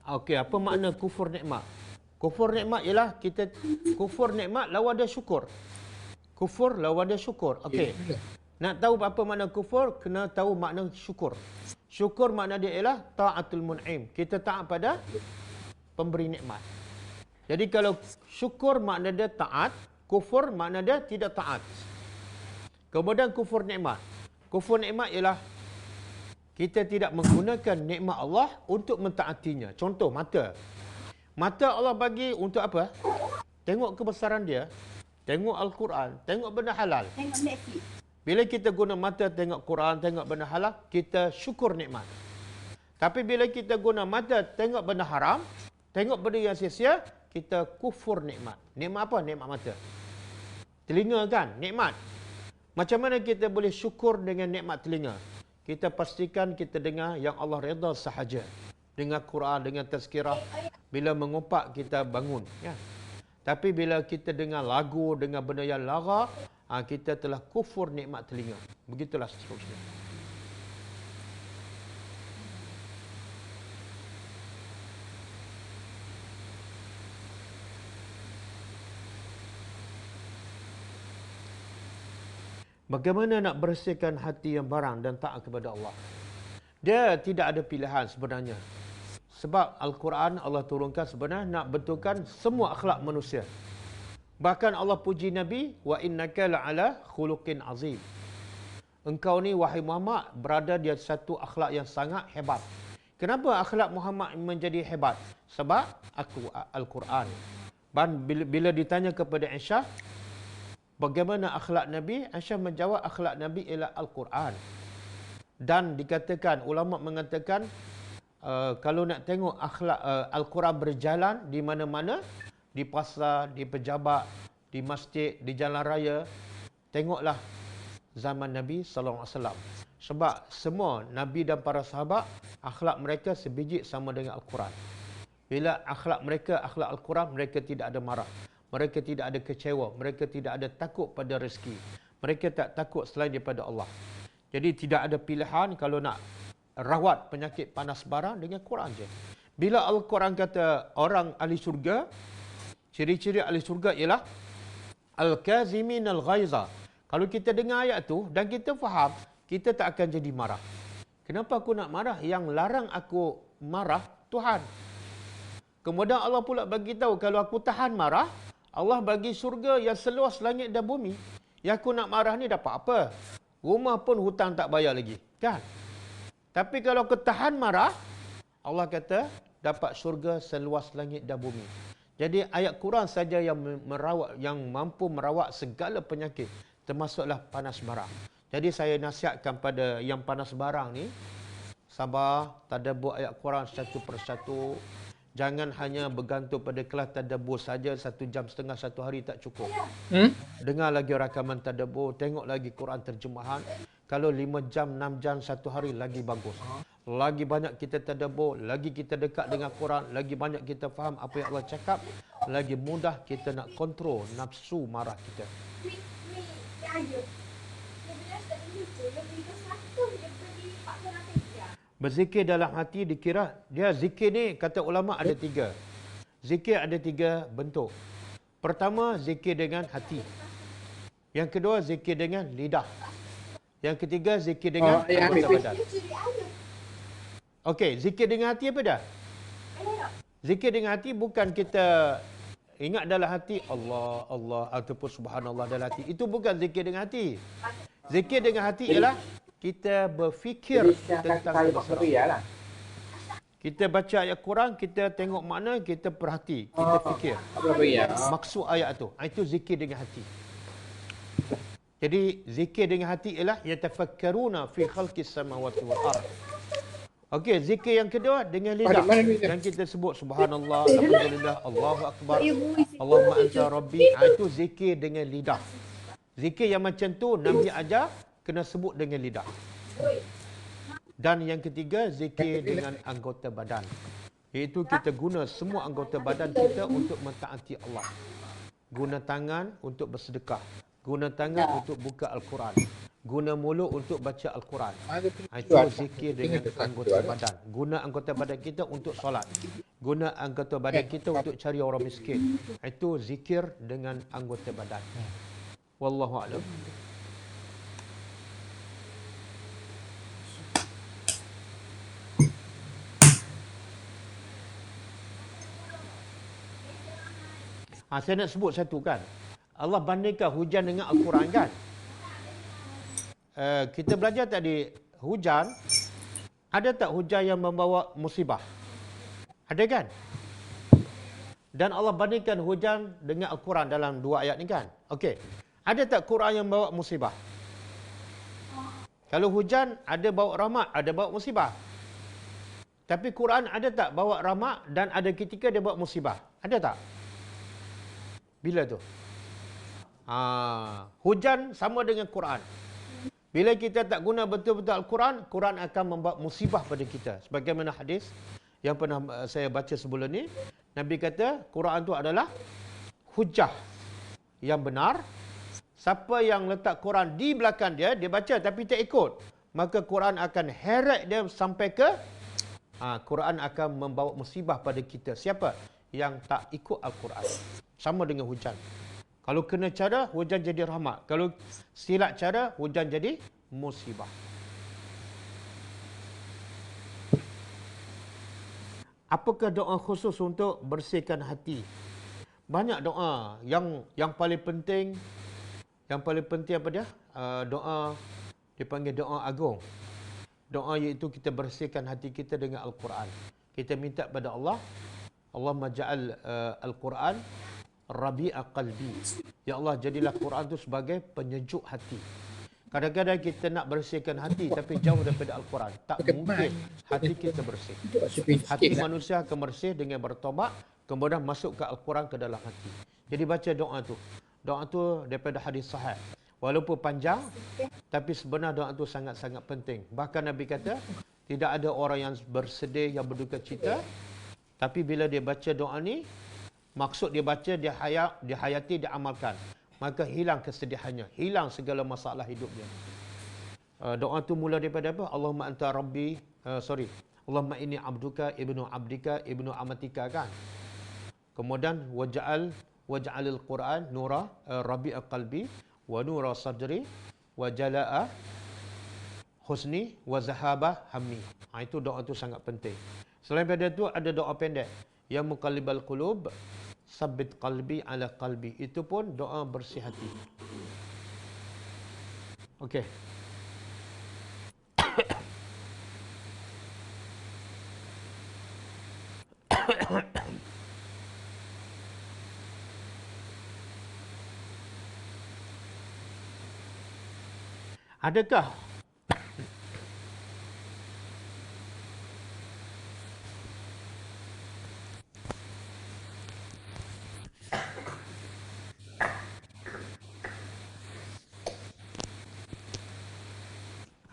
Okey, apa makna kufur nikmat? Kufur nikmat ialah kita kufur nikmat lawan dia syukur. Kufur lawan dia syukur. Okey. Nak tahu apa makna kufur, kena tahu makna syukur. Syukur makna dia ialah taatul mun'im. Kita taat pada pemberi nikmat. Jadi kalau syukur makna dia taat, kufur makna dia tidak taat. Kemudian kufur nikmat. Kufur nikmat ialah kita tidak menggunakan nikmat Allah untuk mentaatinya. Contoh mata. Mata Allah bagi untuk apa? Tengok kebesaran dia, tengok Al-Quran, tengok benda halal. Tengok Netflix. Bila kita guna mata tengok Quran, tengok benda halal, kita syukur nikmat. Tapi bila kita guna mata tengok benda haram, tengok benda yang sia-sia, kita kufur nikmat. Nikmat apa? Nikmat mata. Telinga kan? Nikmat. Macam mana kita boleh syukur dengan nikmat telinga? Kita pastikan kita dengar yang Allah redha sahaja. Dengar Quran, dengan tazkirah. Bila mengumpat, kita bangun. Ya. Tapi bila kita dengar lagu, dengar benda yang lara, kita telah kufur nikmat telinga. Begitulah seterusnya. Bagaimana nak bersihkan hati yang barang dan taat kepada Allah? Dia tidak ada pilihan sebenarnya. Sebab Al-Quran Allah turunkan sebenarnya nak betulkan semua akhlak manusia. Bahkan Allah puji Nabi, wa innaka la'ala khuluqin azim. Engkau ni wahai Muhammad berada di satu akhlak yang sangat hebat. Kenapa akhlak Muhammad menjadi hebat? Sebab Al-Quran. Bila ditanya kepada Aisyah, bagaimana akhlak Nabi? Aisyah menjawab akhlak Nabi ialah Al-Quran. Dan dikatakan, ulama mengatakan, kalau nak tengok akhlak Al-Quran berjalan di mana-mana, di pasar, di pejabat, di masjid, di jalan raya, tengoklah zaman Nabi SAW. Sebab semua Nabi dan para sahabat, akhlak mereka sebiji sama dengan Al-Quran. Bila akhlak mereka, akhlak Al-Quran, mereka tidak ada marah. Mereka tidak ada kecewa. Mereka tidak ada takut pada rezeki. Mereka tak takut selain daripada Allah. Jadi tidak ada pilihan kalau nak rawat penyakit panas barang dengan Quran je. Bila Al-Quran kata orang ahli syurga, ciri-ciri ahli syurga ialah al-kazimin al-ghaiza. Kalau kita dengar ayat tu dan kita faham, kita tak akan jadi marah. Kenapa aku nak marah? Yang larang aku marah Tuhan. Kemudian Allah pula bagi tahu kalau aku tahan marah, Allah bagi syurga yang seluas langit dan bumi. Yang aku nak marah ni dapat apa? Rumah pun hutang tak bayar lagi. Kan? Tapi kalau ketahan marah, Allah kata dapat syurga seluas langit dan bumi. Jadi ayat Quran saja yang mampu merawat segala penyakit, termasuklah panas barang. Jadi saya nasihatkan pada yang panas barang ni, sabar, tadabbur ayat Quran satu persatu. Jangan hanya bergantung pada kelas tadabbur saja 1 jam setengah 1 hari tak cukup. Dengar lagi rakaman tadabbur, tengok lagi Quran terjemahan. Kalau 5 jam, 6 jam 1 hari lagi bagus. Lagi banyak kita tadabbur, lagi kita dekat dengan Quran, lagi banyak kita faham apa yang Allah cakap, lagi mudah kita nak kontrol nafsu marah kita. Berzikir dalam hati dikira, dia zikir ni kata ulama ada 3. Zikir ada 3 bentuk. Pertama, zikir dengan hati. Yang kedua, zikir dengan lidah. Yang ketiga, zikir dengan anggota badan. Okey, zikir dengan hati apa dah? Zikir dengan hati bukan kita ingat dalam hati Allah, Allah ataupun subhanallah dalam hati. Itu bukan zikir dengan hati. Zikir dengan hati ialah kita berfikir tentang kebesaran. Kita baca ayat Quran, kita tengok makna, kita perhati, kita fikir maksud ayat tu. Itu zikir dengan hati. Jadi zikir dengan hati ialah yatafakkaruna fi khalqis samawati wal ard. Okey, zikir yang kedua dengan lidah. Yang kita sebut subhanallah, alhamdulillah, Allahu akbar, Allahumma anta rabbi. Itu zikir dengan lidah. Zikir yang macam tu Nabi ajar kena sebut dengan lidah. Dan yang ketiga, zikir dengan anggota badan. Iaitu kita guna semua anggota badan kita untuk mentaati Allah. Guna tangan untuk bersedekah. Guna tangan untuk buka Al-Quran. Guna mulut untuk baca Al-Quran. Itu zikir dengan anggota badan. Guna anggota badan kita untuk solat. Guna anggota badan kita untuk cari orang miskin. Itu zikir dengan anggota badan. Wallahu a'lam. Saya nak sebut satu kan. Allah bandingkan hujan dengan Al-Quran kan. Kita belajar tadi hujan. Ada tak hujan yang membawa musibah? Ada kan? Dan Allah bandingkan hujan dengan Al-Quran dalam 2 ayat ni kan. Okey. Ada tak Quran yang bawa musibah? Kalau hujan ada bawa rahmat, ada bawa musibah. Tapi Quran ada tak bawa rahmat dan ada ketika dia bawa musibah? Ada tak? Bila tu? Hujan sama dengan Quran. Bila kita tak guna betul-betul Al-Quran, Quran akan membawa musibah pada kita. Sebagaimana hadis yang pernah saya baca sebelum ni, Nabi kata Quran tu adalah hujah yang benar. Siapa yang letak Quran di belakang dia, dia baca tapi tak ikut, maka Quran akan heret dia sampai ke Quran akan membawa musibah pada kita. Siapa yang tak ikut Al-Quran? Sama dengan hujan. Kalau kena cara, hujan jadi rahmat. Kalau silap cara, hujan jadi musibah. Apakah doa khusus untuk bersihkan hati? Banyak doa. Yang paling penting apa dia? Doa dipanggil doa agung. Doa iaitu kita bersihkan hati kita dengan Al-Quran. Kita minta pada Allah, Allahumma ja'al Al-Quran Rabi'a qalbi. Ya Allah, jadilah Quran itu sebagai penyejuk hati. Kadang-kadang kita nak bersihkan hati tapi jauh daripada Al-Quran. Tak mungkin hati kita bersih. Hati manusia akan bersih dengan bertobat, kemudian masuk ke Al-Quran ke dalam hati. Jadi baca doa tu. Doa tu daripada hadis sahih. Walaupun panjang, tapi sebenarnya doa tu sangat-sangat penting. Bahkan Nabi kata, tidak ada orang yang bersedih, yang berduka cita, tapi bila dia baca doa ni, maksud dia baca, dia hayati, dia amalkan, maka hilang kesedihannya, hilang segala masalah hidupnya. Doa tu mula daripada apa? Allahumma anta rabbi, Allahumma inni abduka, ibnu abdika, ibnu amatika kan. Kemudian waj'alil Quran nura rabi'a qalbi wa nura sadri wa jalaa husni wa zahaba hammi. Itu doa tu sangat penting. Selain daripada itu ada doa pendek. Ya muqallibal qulub, sabbit qalbi ala qalbi. Itu pun doa bersih hati. Okey.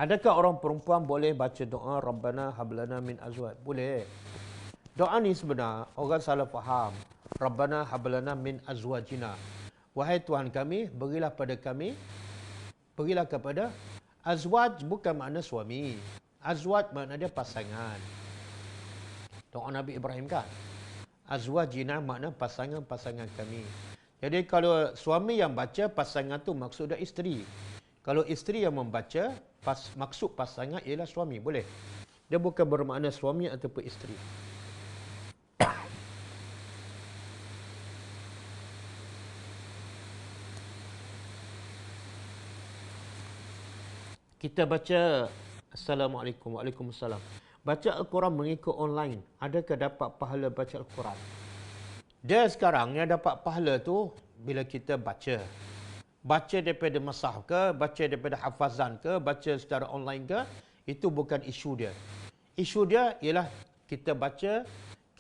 Adakah orang perempuan boleh baca doa Rabbana hablana min azwaj? Boleh. Doa ni sebenar orang salah faham. Rabbana hablana min azwajina. Wahai Tuhan kami, berilah pada kami, berilah kepada azwaj bukan makna suami. Azwaj makna dia pasangan. Doa Nabi Ibrahim kan? Azwajina makna pasangan-pasangan kami. Jadi kalau suami yang baca, pasangan tu maksud dia isteri. Kalau isteri yang membaca, maksud pasangan ialah suami. Boleh? Dia bukan bermakna suami ataupun isteri. Kita baca Assalamualaikum, Waalaikumsalam. Baca Al-Quran mengikut online. Adakah dapat pahala baca Al-Quran? Dia sekarang yang dapat pahala tu bila kita baca. Baca daripada masah ke, baca daripada hafazan ke, baca secara online ke, itu bukan isu dia. Isu dia ialah kita baca,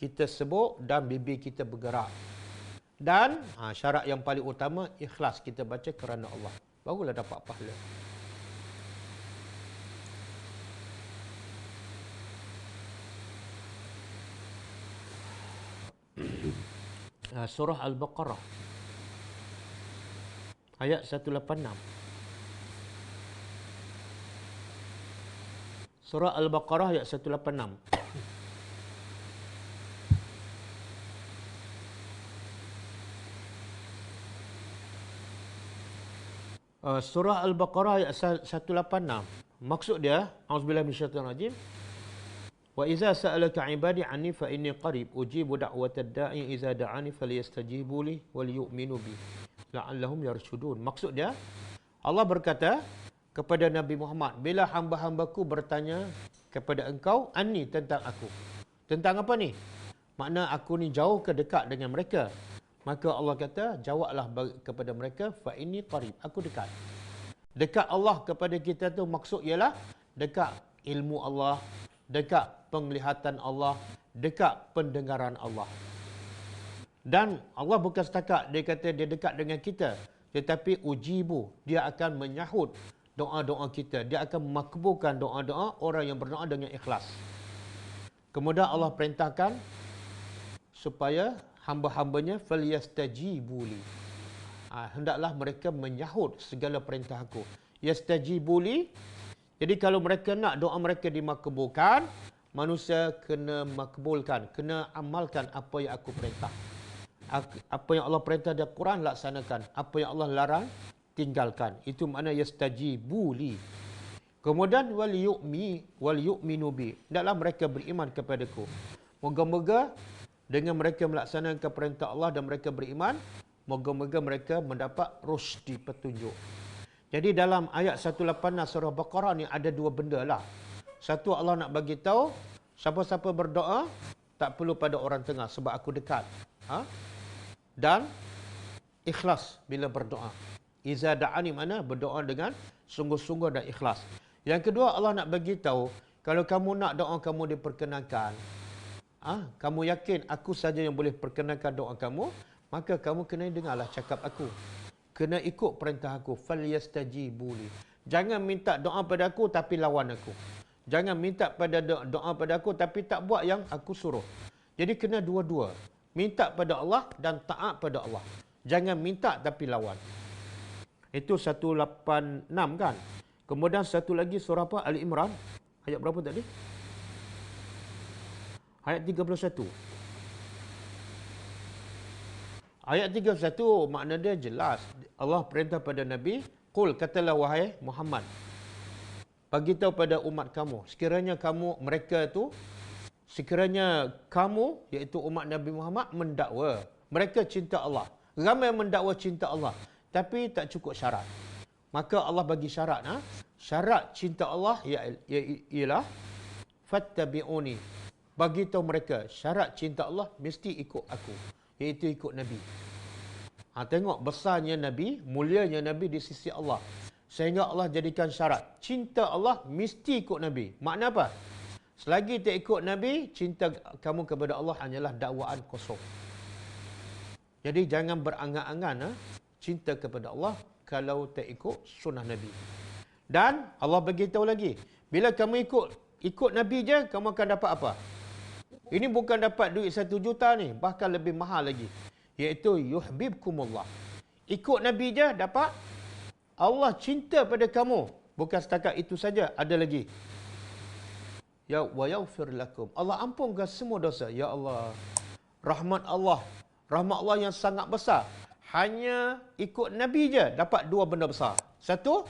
kita sebut dan bibir kita bergerak. Dan syarat yang paling utama, ikhlas kita baca kerana Allah. Barulah dapat pahala. Surah Al-Baqarah ayat 186. Surah Al-Baqarah ayat 186. Surah Al-Baqarah ayat 186. Maksud dia, auzubillahi minasyaitonir rajim. Wa idza sa'alaka 'ibadi 'anni fa inni qarib ujibu da'watad da'i idza da'ani falyastajibu li wal yu'minu bi la'allahum yarshudun. Maksud dia, Allah berkata kepada Nabi Muhammad, bila hamba-hambaku bertanya kepada engkau anni tentang aku. Tentang apa ni? Makna aku ni jauh ke dekat dengan mereka. Maka Allah kata, jawablah kepada mereka fa inni qarib, aku dekat. Dekat Allah kepada kita tu maksud ialah dekat ilmu Allah, dekat penglihatan Allah, dekat pendengaran Allah. Dan Allah bukan setakat dia kata dia dekat dengan kita, tetapi ujibu, dia akan menyahut doa-doa kita. Dia akan makbulkan doa-doa orang yang berdoa dengan ikhlas. Kemudian Allah perintahkan supaya hamba-hambanya falyastajibuli. Hendaklah mereka menyahut segala perintah aku. Yastajibuli. Jadi kalau mereka nak doa mereka dimakbulkan, manusia kena makbulkan, kena amalkan apa yang aku perintah. Apa yang Allah perintah dalam Quran laksanakan, apa yang Allah larang tinggalkan. Itu makna yastajibuli. Kemudian wal yu'minu bi. Hendaklah mereka beriman kepadaku. Moga-moga dengan mereka melaksanakan perintah Allah dan mereka beriman, moga-moga mereka mendapat rusdi, petunjuk. Jadi dalam ayat 186 surah Baqarah ni ada dua benda lah. Satu, Allah nak bagi tahu siapa-siapa berdoa tak perlu pada orang tengah sebab aku dekat. Dan ikhlas bila berdoa. Iza da'ani mana berdoa dengan sungguh-sungguh dan ikhlas. Yang kedua, Allah nak bagi tahu kalau kamu nak doa kamu diperkenankan, kamu yakin aku saja yang boleh perkenankan doa kamu, maka kamu kena dengarlah cakap aku. Kena ikut perintah aku. Falyastajibuli. Jangan minta doa pada aku tapi lawan aku. Jangan minta pada doa pada aku tapi tak buat yang aku suruh. Jadi kena dua-dua. Minta pada Allah dan taat pada Allah. Jangan minta tapi lawan. Itu 186 kan. Kemudian satu lagi surah apa? Ali Imran. Ayat berapa tadi? Ayat 31. Ayat 31 makna dia jelas. Allah perintah pada Nabi, qul, katalah wahai Muhammad, bagi tahu pada umat kamu, sekiranya kamu iaitu umat Nabi Muhammad mendakwa, mereka cinta Allah. Ramai mendakwa cinta Allah, tapi tak cukup syarat. Maka Allah bagi syarat. Syarat cinta Allah ialah fattabi'uni. Bagi tahu mereka syarat cinta Allah mesti ikut aku, iaitu ikut Nabi. Tengok besarnya Nabi, mulianya Nabi di sisi Allah. Sehingga Allah jadikan syarat. Cinta Allah mesti ikut Nabi. Makna apa? Selagi tak ikut Nabi, cinta kamu kepada Allah hanyalah dakwaan kosong. Jadi jangan berangan-angan cinta kepada Allah kalau tak ikut sunnah Nabi. Dan Allah beritahu lagi, bila kamu ikut Nabi je, kamu akan dapat apa? Ini bukan dapat duit 1 juta ni, bahkan lebih mahal lagi. Iaitu yuhibbukumullah. Ikut Nabi je dapat Allah cinta pada kamu. Bukan setakat itu saja, ada lagi. Ya wa yaghfir lakum. Allah ampunkan semua dosa. Ya Allah. Rahmat Allah yang sangat besar. Hanya ikut Nabi je dapat 2 benda besar. Satu,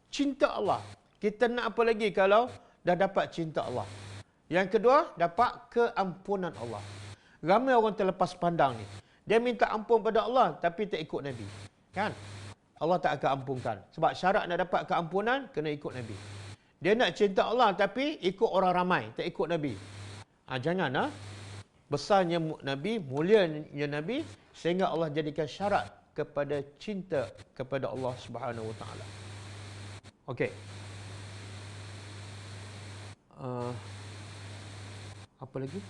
cinta Allah. Kita nak apa lagi kalau dah dapat cinta Allah? Yang kedua, dapat keampunan Allah. Ramai orang terlepas pandang ni. Dia minta ampun pada Allah tapi tak ikut Nabi. Kan? Allah tak akan ampunkan. Sebab syarat nak dapat keampunan, kena ikut Nabi. Dia nak cinta Allah tapi ikut orang ramai, tak ikut Nabi. Jangan. Besarnya Nabi, mulianya Nabi, sehingga Allah jadikan syarat kepada cinta kepada Allah Subhanahu Wa Taala. Okey. Apa lagi?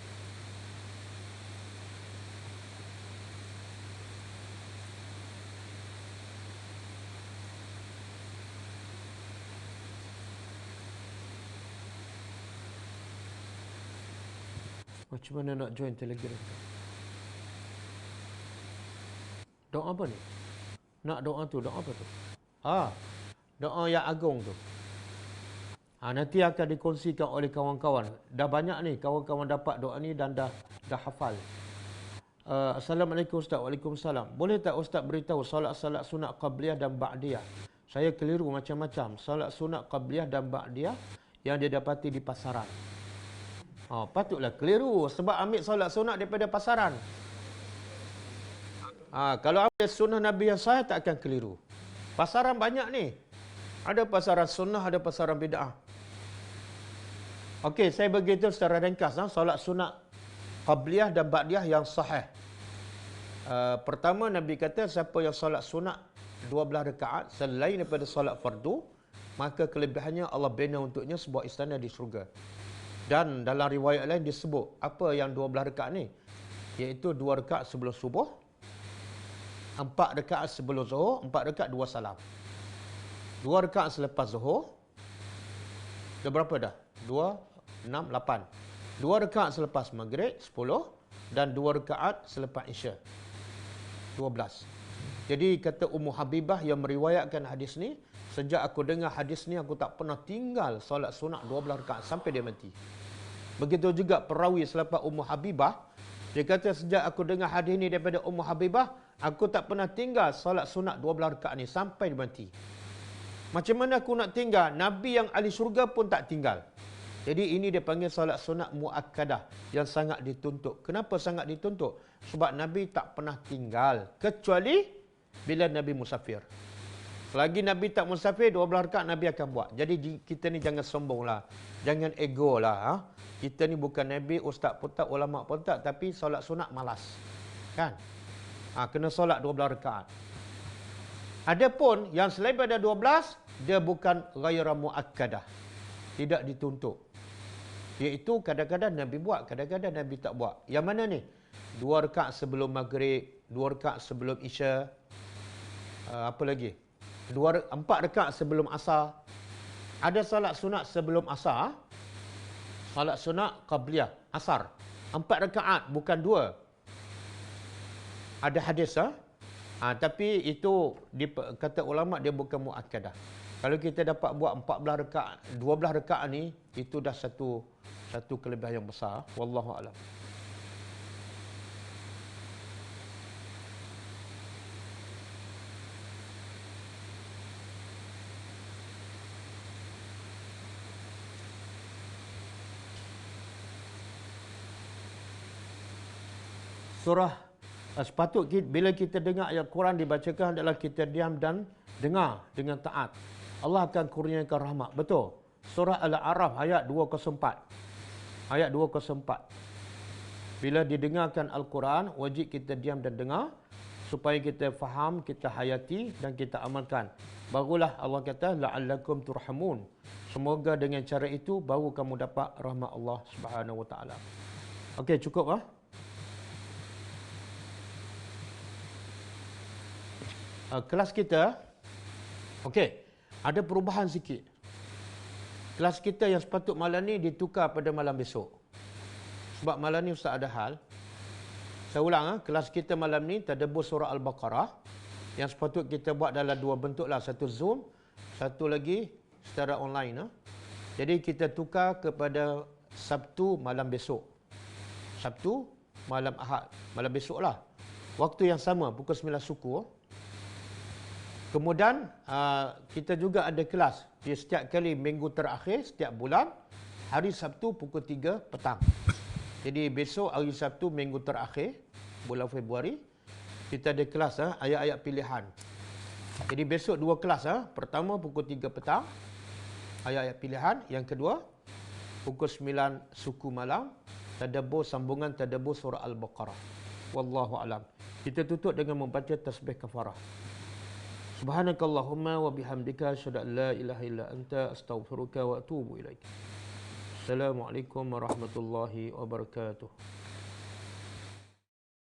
Macam mana nak join Telegram? Doa apa ni? Nak doa tu, doa apa tu? Doa yang agung tu. Nanti akan dikongsikan oleh kawan-kawan. Dah banyak ni kawan-kawan dapat doa ni dan dah hafal. Assalamualaikum Ustaz. Waalaikumsalam. Boleh tak Ustaz beritahu solat-solat sunat qabliyah dan ba'diyah? Saya keliru macam-macam. Solat sunat qabliyah dan ba'diyah yang dia dapati di pasaran. Patutlah keliru sebab ambil solat sunat daripada pasaran. Kalau ambil sunnah Nabi yang sahih tak akan keliru. Pasaran banyak ni. Ada pasaran sunnah, ada pasaran bid'ah. Okey, saya beritahu secara ringkas solat sunat qabliyah dan ba'diyah yang sahih. Pertama Nabi kata siapa yang solat sunat 12 rakaat selain daripada solat fardu, maka kelebihannya Allah bina untuknya sebuah istana di syurga. Dan dalam riwayat lain disebut apa yang 12 rakaat ni? Iaitu 2 rakaat sebelum subuh, 4 rakaat sebelum zuhur, 4 rakaat 2 salam. 2 rakaat selepas zuhur. Dah berapa dah? 2, 6, 8. 2 rakaat selepas maghrib, 10. Dan 2 rakaat selepas isya, 12. Jadi kata Ummu Habibah yang meriwayatkan hadis ni, sejak aku dengar hadis ni aku tak pernah tinggal solat sunat 12 rakaat sampai dia mati. Begitu juga perawi selepas Ummu Habibah, dia kata sejak aku dengar hadis ni daripada Ummu Habibah, aku tak pernah tinggal solat sunat 12 rakaat ni sampai dia mati. Macam mana aku nak tinggal? Nabi yang ahli syurga pun tak tinggal. Jadi ini dia panggil solat sunat muakkadah yang sangat dituntut. Kenapa sangat dituntut? Sebab Nabi tak pernah tinggal kecuali bila Nabi musafir. Selagi Nabi tak musafir, 12 rakaat Nabi akan buat. Jadi kita ni jangan sombonglah. Jangan ego lah. Kita ni bukan Nabi, ustaz pun tak, ulama pun tak, tapi solat sunat malas. Kan? Kena solat 12 rakaat. Adapun yang selain daripada 12, dia bukan ghaira muakkadah. Tidak dituntut. Iaitu kadang-kadang Nabi buat, kadang-kadang Nabi tak buat. Yang mana ni? 2 rakaat sebelum maghrib, 2 rakaat sebelum isya. Apa lagi? 4 rakaat sebelum asar. Ada salat sunat sebelum asar. Salat sunat qabliyah, asar. 4 rakaat, bukan 2. Ada hadis. Tapi itu kata ulama dia bukan muakkadah. Kalau kita dapat buat 14 rakaat, 12 rakaat ni, itu dah satu kelebihan yang besar. Wallahu a'lam. Surah bila kita dengar ayat Quran dibacakan adalah kita diam dan dengar dengan taat. Allah akan kurniakan rahmat. Betul. Surah Al-A'raf ayat 204. Ayat 204. Bila didengarkan Al-Quran, wajib kita diam dan dengar supaya kita faham, kita hayati dan kita amalkan. Barulah Allah kata la'allakum turhamun. Semoga dengan cara itu baru kamu dapat rahmat Allah Subhanahu wa taala. Okey, cukup kelas kita, ada perubahan sikit. Kelas kita yang sepatut malam ni ditukar pada malam besok. Sebab malam ni Ustaz ada hal. Saya ulang, kelas kita malam ni tadabbur surah Al-Baqarah. Yang sepatut kita buat dalam dua bentuk lah. Satu Zoom, satu lagi secara online. Jadi kita tukar kepada Sabtu malam besok. Sabtu malam Ahad. Malam besok lah. Waktu yang sama, pukul 9 suku. Kemudian kita juga ada kelas. Di setiap kali minggu terakhir, setiap bulan, hari Sabtu pukul 3 petang. Jadi besok hari Sabtu minggu terakhir, bulan Februari, kita ada kelas ayat-ayat pilihan. Jadi besok dua kelas. Pertama pukul 3 petang, ayat-ayat pilihan. Yang kedua, pukul 9 suku malam, tadabbur sambungan tadabbur surah Al-Baqarah. Wallahu alam. Kita tutup dengan membaca tasbih kafarah. Subhanakallahumma wa bihamdika asyhadu an la ilaha illa anta astaghfiruka wa atubu ilaik. Assalamualaikum warahmatullahi wabarakatuh.